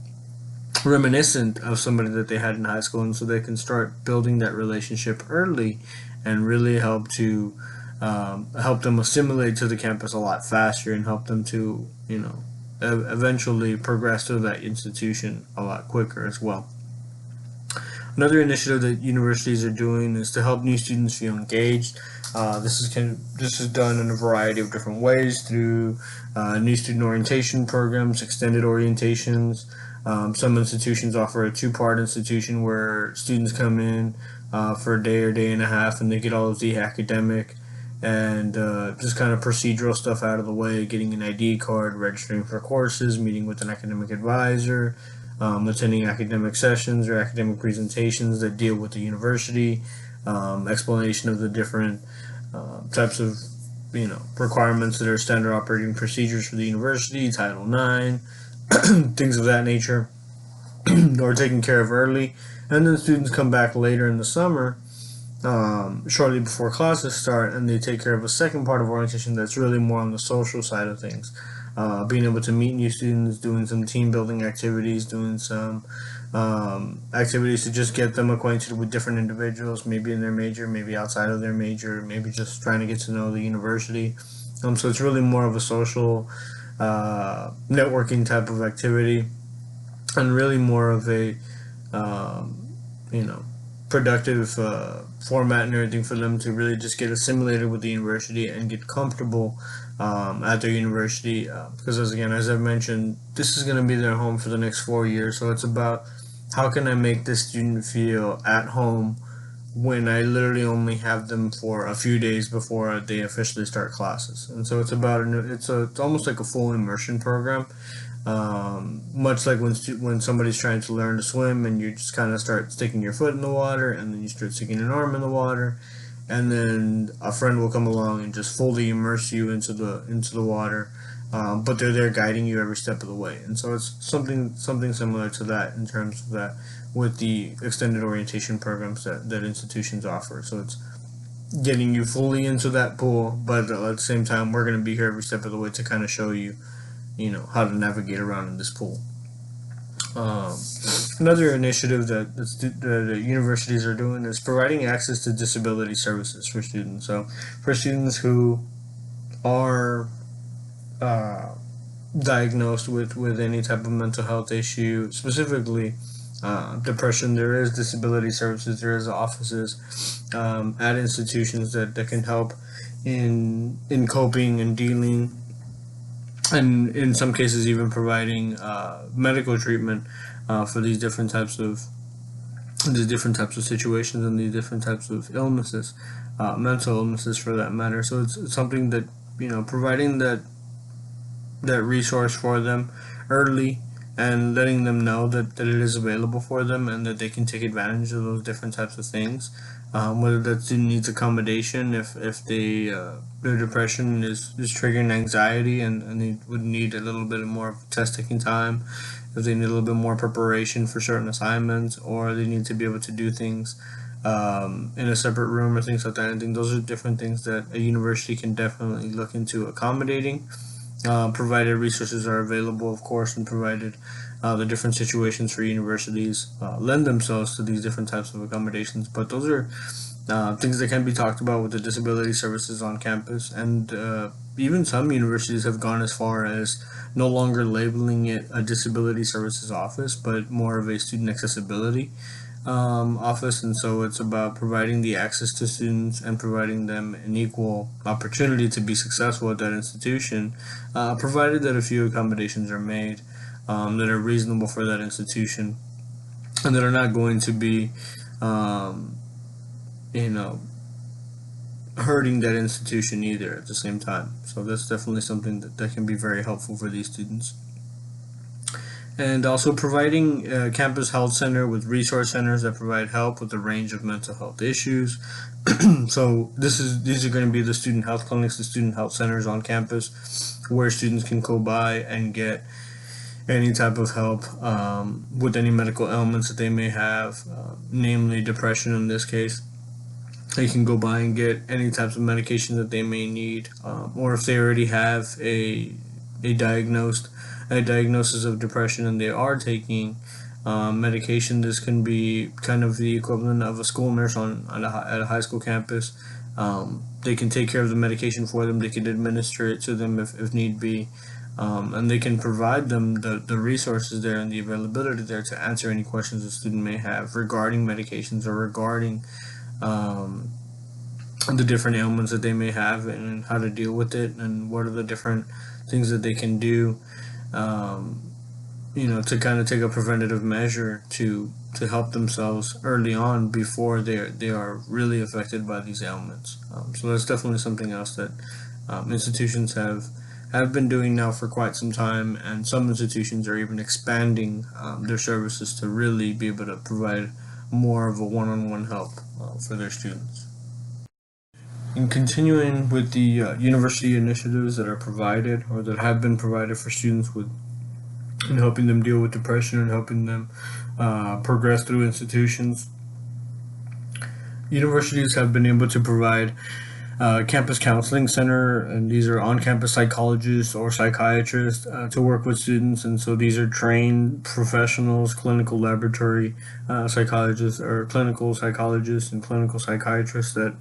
reminiscent of somebody that they had in high school, and so they can start building that relationship early, and really help them assimilate to the campus a lot faster, and help them to eventually progress through that institution a lot quicker as well. Another initiative that universities are doing is to help new students feel engaged. This is done in a variety of different ways through new student orientation programs, extended orientations. Some institutions offer a two-part institution where students come in for a day or day and a half, and they get all of the academic and just kind of procedural stuff out of the way, getting an ID card, registering for courses, meeting with an academic advisor, attending academic sessions or academic presentations that deal with the university, explanation of the different types of requirements that are standard operating procedures for the university, Title IX, things of that nature, or taken care of early. And then students come back later in the summer, shortly before classes start, and they take care of a second part of orientation that's really more on the social side of things. Being able to meet new students, doing some team building activities, doing some activities to just get them acquainted with different individuals, maybe in their major, maybe outside of their major, maybe just trying to get to know the university. So it's really more of a social networking type of activity, and really more of a you know productive format and everything for them to really just get assimilated with the university and get comfortable at their university, because as I've mentioned, this is going to be their home for the next 4 years. So it's about how can I make this student feel at home when I literally only have them for a few days before they officially start classes. And so it's almost like a full immersion program, much like when somebody's trying to learn to swim, and you just kind of start sticking your foot in the water, and then you start sticking an arm in the water, and then a friend will come along and just fully immerse you into the water. But they're there guiding you every step of the way, and so it's something similar to that in terms of that with the extended orientation programs that institutions offer. So it's getting you fully into that pool, but at the same time, we're going to be here every step of the way to kind of show you, how to navigate around in this pool. Um, Another initiative that universities are doing is providing access to disability services for students. So, for students who are uh, diagnosed with any type of mental health issue, specifically depression, there is disability services, there is offices at institutions that can help in coping and dealing, and in some cases even providing medical treatment for these different types of situations and these different types of illnesses, mental illnesses for that matter. So it's something that, providing that resource for them early, and letting them know that it is available for them and that they can take advantage of those different types of things. Whether that student needs accommodation, if their depression is triggering anxiety, and they would need a little bit more of test taking time, if they need a little bit more preparation for certain assignments, or they need to be able to do things in a separate room or things like that. I think those are different things that a university can definitely look into accommodating, provided resources are available, of course, and provided the different situations for universities lend themselves to these different types of accommodations. But those are things that can be talked about with the disability services on campus, and even some universities have gone as far as no longer labeling it a disability services office, but more of a student accessibility office. And so it's about providing the access to students and providing them an equal opportunity to be successful at that institution, provided that a few accommodations are made that are reasonable for that institution, and that are not going to be, um, you know, hurting that institution either at the same time. So that's definitely something that can be very helpful for these students. And also providing a campus health center with resource centers that provide help with a range of mental health issues. So these are going to be the student health clinics, the student health centers on campus, where students can go by and get any type of help with any medical ailments that they may have, namely depression in this case. They can go by and get any types of medication that they may need, or if they already have a diagnosed a diagnosis of depression and they are taking medication. This can be kind of the equivalent of a school nurse at a high school campus. They can take care of the medication for them. They can administer it to them if need be. And they can provide them the resources there and the availability there to answer any questions a student may have regarding medications or regarding um, the different ailments that they may have and how to deal with it, and what are the different things that they can do, um, to kind of take a preventative measure to help themselves early on before they are really affected by these ailments. So that's definitely something else that institutions have been doing now for quite some time, and some institutions are even expanding their services to really be able to provide more of a one-on-one help for their students. In continuing with the university initiatives that are provided or that have been provided for students with and helping them deal with depression and helping them progress through institutions, universities have been able to provide campus counseling center, and these are on-campus psychologists or psychiatrists to work with students. And so these are trained professionals, clinical laboratory psychologists or clinical psychologists and clinical psychiatrists that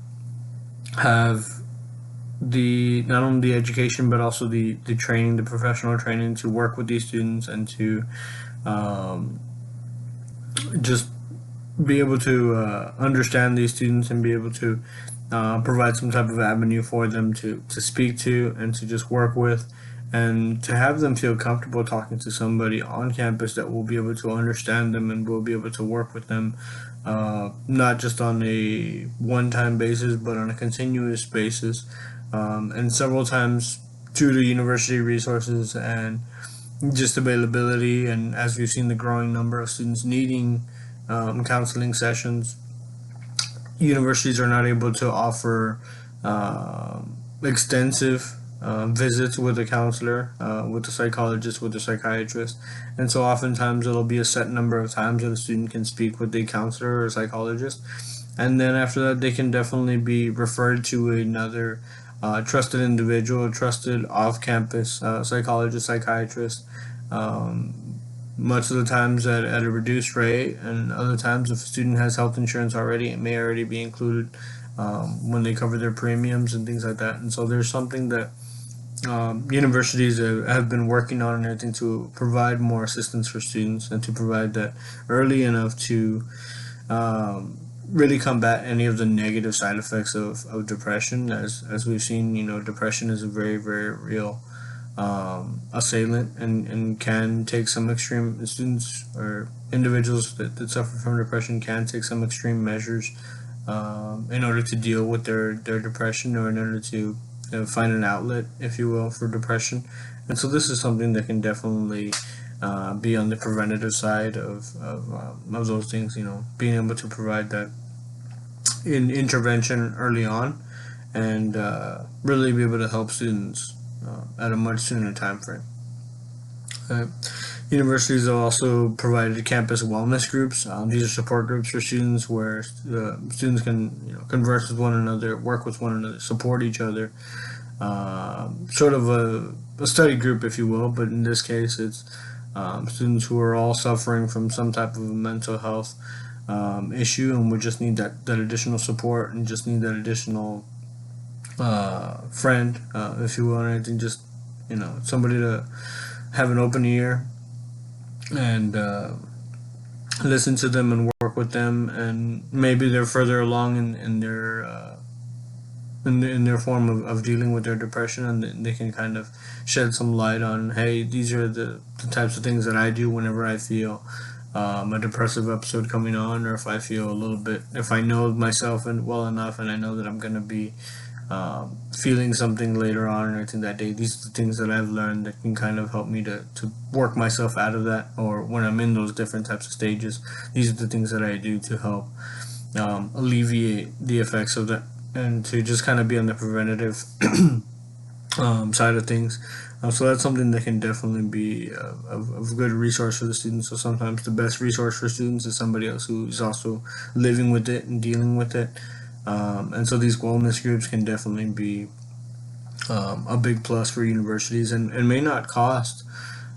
have the not only the education but also the training, the professional training to work with these students and to um, just be able to understand these students and be able to provide some type of avenue for them to speak to and to just work with, and to have them feel comfortable talking to somebody on campus that will be able to understand them and will be able to work with them, not just on a one-time basis but on a continuous basis, and several times due to university resources and just availability, and as we've seen the growing number of students needing counseling sessions, universities are not able to offer extensive visits with a counselor, with a psychologist, with a psychiatrist, and so oftentimes it'll be a set number of times that a student can speak with a counselor or a psychologist, and then after that they can definitely be referred to another trusted individual, trusted off-campus psychologist, psychiatrist, um, much of the times at a reduced rate, and other times if a student has health insurance already, it may already be included when they cover their premiums and things like that. And so there's something that universities have been working on and everything to provide more assistance for students and to provide that early enough to really combat any of the negative side effects of depression. As we've seen, depression is a very, very real assailant, and can take some extreme students or individuals that suffer from depression can take some extreme measures in order to deal with their depression, or in order to find an outlet, if you will, for depression. And so this is something that can definitely be on the preventative side of those things, being able to provide that intervention early on, and really be able to help students at a much sooner time frame. Universities have also provided campus wellness groups. These are support groups for students where students can converse with one another, work with one another, support each other. Sort of a study group, if you will, but in this case it's students who are all suffering from some type of a mental health issue, and we just need that additional support, and just need that additional friend, if you will, and anything, just somebody to have an open ear and listen to them and work with them, and maybe they're further along in their form of dealing with their depression, and they can kind of shed some light on, hey, these are the types of things that I do whenever I feel a depressive episode coming on, or if I feel a little bit, if I know myself and well enough, and I know that I'm going to be feeling something later on, or I think that day, these are the things that I've learned that can kind of help me to work myself out of that, or when I'm in those different types of stages, these are the things that I do to help alleviate the effects of that, and to just kind of be on the preventative side of things. So that's something that can definitely be of good resource for the students. So sometimes the best resource for students is somebody else who's also living with it and dealing with it. And so these wellness groups can definitely be a big plus for universities, and may not cost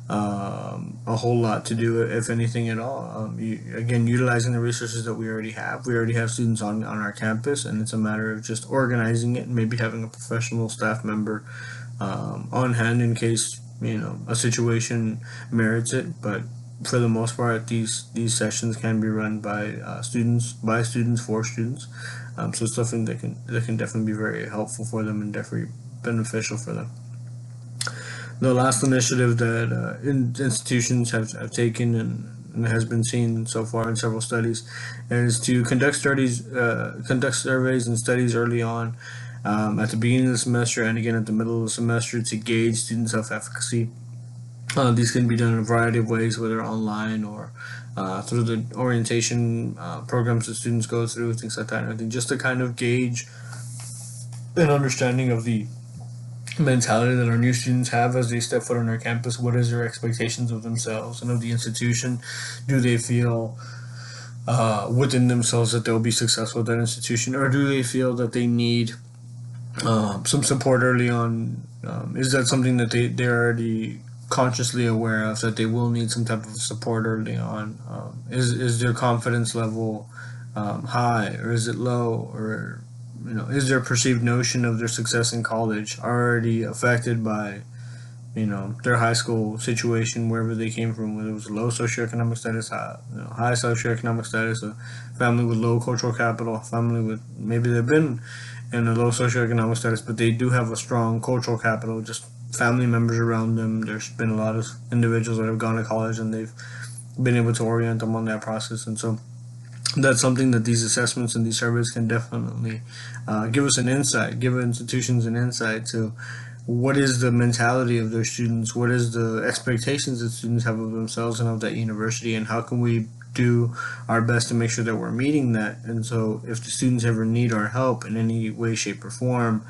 a whole lot to do it, if anything at all. Again, utilizing the resources that we already have. We already have students on our campus, and it's a matter of just organizing it and maybe having a professional staff member on hand in case a situation merits it. But for the most part, these sessions can be run by students for students. So it's something that can definitely be very helpful for them and definitely beneficial for them. The last initiative that institutions have taken and has been seen so far in several studies is to conduct surveys and studies early on, at the beginning of the semester and again at the middle of the semester, to gauge student self-efficacy. These can be done in a variety of ways, whether online or through the orientation programs that students go through, things like that, and everything, just to kind of gauge an understanding of the mentality that our new students have as they step foot on our campus. What is their expectations of themselves and of the institution? Do they feel within themselves that they'll be successful at that institution, or do they feel that they need some support early on? Is that something that they're already consciously aware of, that they will need some type of support early on? Is their confidence level high, or is it low, or is their perceived notion of their success in college already affected by their high school situation, wherever they came from, whether it was low socioeconomic status, high socioeconomic status, a family with low cultural capital, a family with, maybe they've been in a low socioeconomic status, but they do have a strong cultural capital, just family members around them. There's been a lot of individuals that have gone to college and they've been able to orient them on that process. And so that's something that these assessments and these surveys can definitely give us an insight, give institutions an insight to what is the mentality of their students, what is the expectations that students have of themselves and of that university, and how can we do our best to make sure that we're meeting that. And so if the students ever need our help in any way, shape, or form,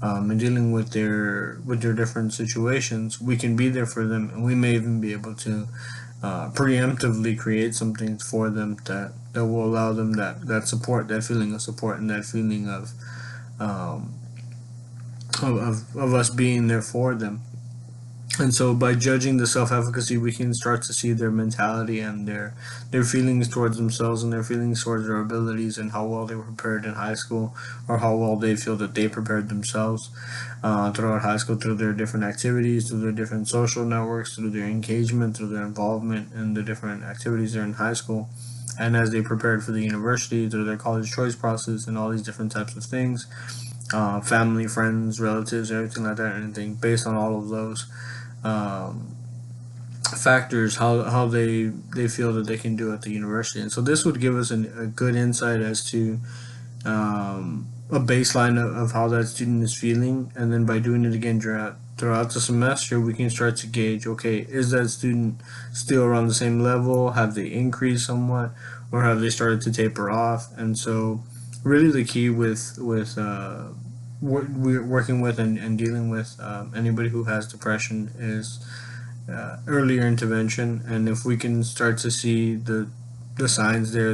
in dealing with their different situations, we can be there for them, and we may even be able to preemptively create some things for them that will allow them that support, that feeling of support, and that feeling um, of us being there for them. And so by judging the self-efficacy, we can start to see their mentality and their feelings towards themselves and their feelings towards their abilities and how well they were prepared in high school, or how well they feel that they prepared themselves throughout high school, through their different activities, through their different social networks, through their engagement, through their involvement in the different activities there in high school, and as they prepared for the university, through their college choice process and all these different types of things, family, friends, relatives, everything like that, anything based on all of those um, factors, how they feel that they can do at the university. And so this would give us a good insight as to a baseline of how that student is feeling, and then by doing it again throughout the semester, we can start to gauge, okay, is that student still around the same level, have they increased somewhat, or have they started to taper off. And so really the key with we're working with and dealing with anybody who has depression is earlier intervention. And if we can start to see the signs there,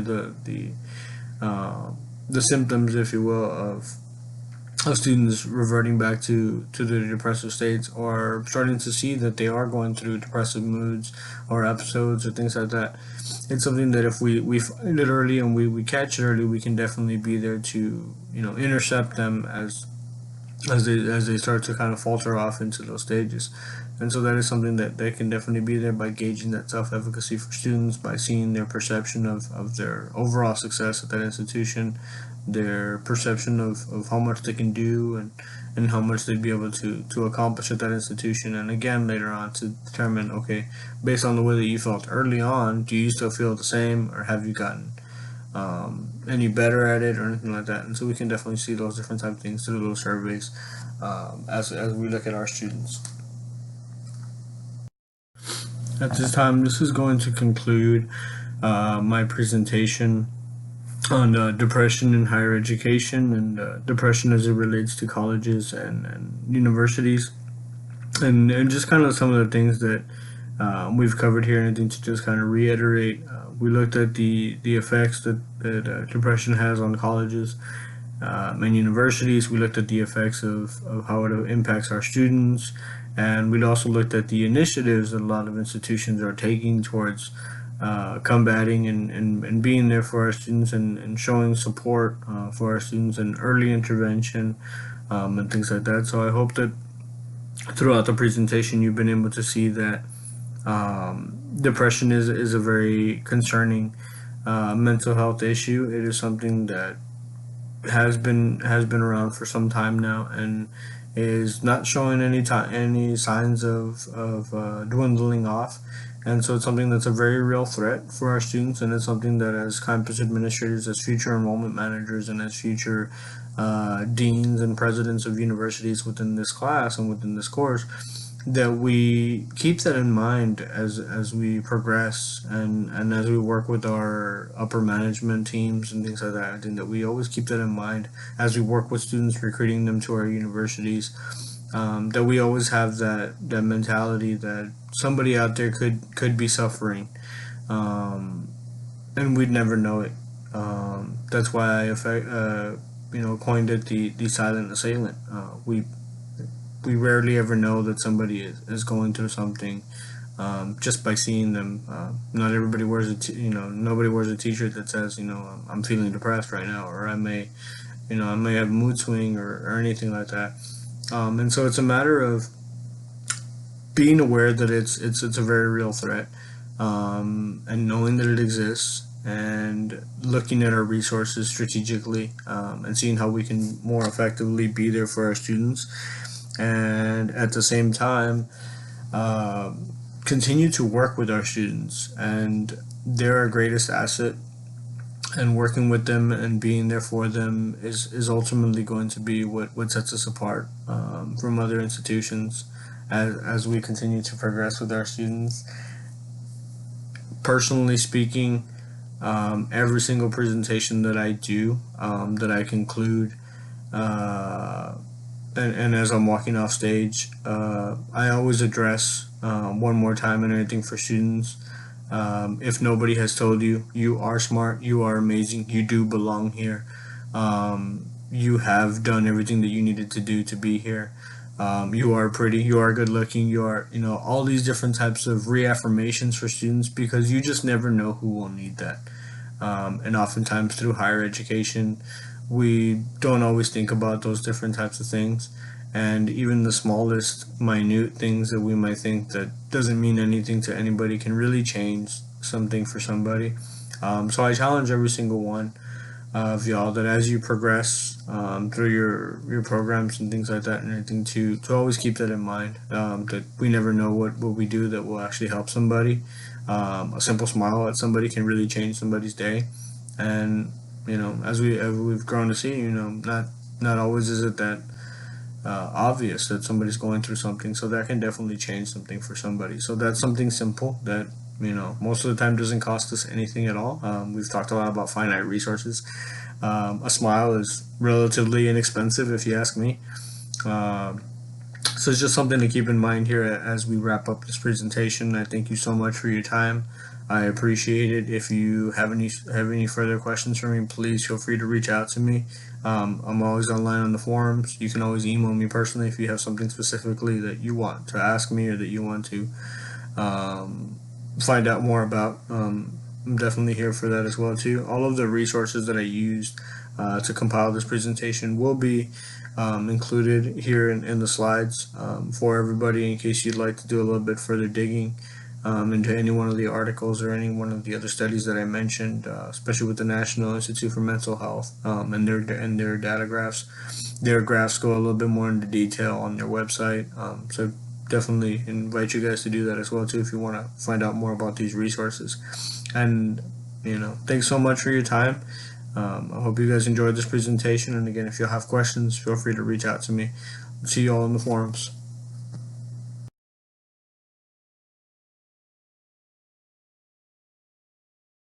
uh, the symptoms, if you will, of students reverting back to their depressive states, or starting to see that they are going through depressive moods or episodes or things like that, it's something that if we find it early and we catch it early, we can definitely be there to intercept them as they start to kind of falter off into those stages. And so that is something that they can definitely be there by gauging that self-efficacy for students, by seeing their perception of their overall success at that institution, their perception of how much they can do, and how much they'd be able to accomplish at that institution. And again, later on, to determine, okay, based on the way that you felt early on, do you still feel the same, or have you gotten any better at it, or anything like that. And so we can definitely see those different type of things through those surveys as we look at our students. At this time, this is going to conclude my presentation on depression in higher education, and depression as it relates to colleges and universities, and just kind of some of the things that we've covered here. And I think to just kind of reiterate, we looked at the effects that depression has on colleges and universities. We looked at the effects of how it impacts our students, and we also looked at the initiatives that a lot of institutions are taking towards combating and being there for our students, and showing support for our students, and early intervention and things like that. So I hope that throughout the presentation you've been able to see that depression is a very concerning mental health issue. It is something that has been around for some time now, and is not showing any signs of dwindling off. And so it's something that's a very real threat for our students, and it's something that as campus administrators, as future enrollment managers, and as future deans and presidents of universities within this class and within this course, that we keep that in mind as we progress, and as we work with our upper management teams and things like that. I think that we always keep that in mind as we work with students, recruiting them to our universities, that we always have that mentality that somebody out there could be suffering, and we'd never know it. That's why coined it the silent assailant. We rarely ever know that somebody is going through something just by seeing them. Not everybody wears nobody wears a T-shirt that says, I'm feeling depressed right now, or I may have a mood swing, or anything like that. And so it's a matter of being aware that it's a very real threat, and knowing that it exists, and looking at our resources strategically, and seeing how we can more effectively be there for our students, and at the same time uh, continue to work with our students. And they're our greatest asset, and working with them and being there for them is ultimately going to be what sets us apart from other institutions as we continue to progress with our students. Personally speaking, every single presentation that I do, that I conclude, uh, and as I'm walking off stage, I always address one more time and anything for students. If nobody has told you, you are smart, you are amazing, you do belong here. You have done everything that you needed to do to be here. You are pretty, you are good looking, you are, all these different types of reaffirmations for students, because you just never know who will need that. And oftentimes through higher education, we don't always think about those different types of things. And even the smallest, minute things that we might think that doesn't mean anything to anybody can really change something for somebody. So I challenge every single one of y'all that as you progress through your programs and things like that and everything, to always keep that in mind, that we never know what we do that will actually help somebody. A simple smile at somebody can really change somebody's day. And as we've grown to see, not always is it that obvious that somebody's going through something, so that can definitely change something for somebody. So that's something simple that most of the time doesn't cost us anything at all. We've talked a lot about finite resources. A smile is relatively inexpensive, if you ask me. So it's just something to keep in mind here as we wrap up this presentation. I thank you so much for your time. I appreciate it. If you have any further questions for me, please feel free to reach out to me. I'm always online on the forums. You can always email me personally if you have something specifically that you want to ask me or that you want to find out more about. I'm definitely here for that as well too. All of the resources that I used to compile this presentation will be included here in the slides for everybody, in case you'd like to do a little bit further digging into any one of the articles or any one of the other studies that I mentioned, especially with the National Institute for Mental Health and their data graphs. Their graphs go a little bit more into detail on their website. So definitely invite you guys to do that as well too if you want to find out more about these resources. And thanks so much for your time. I hope you guys enjoyed this presentation. And again, if you have questions, feel free to reach out to me. See you all in the forums.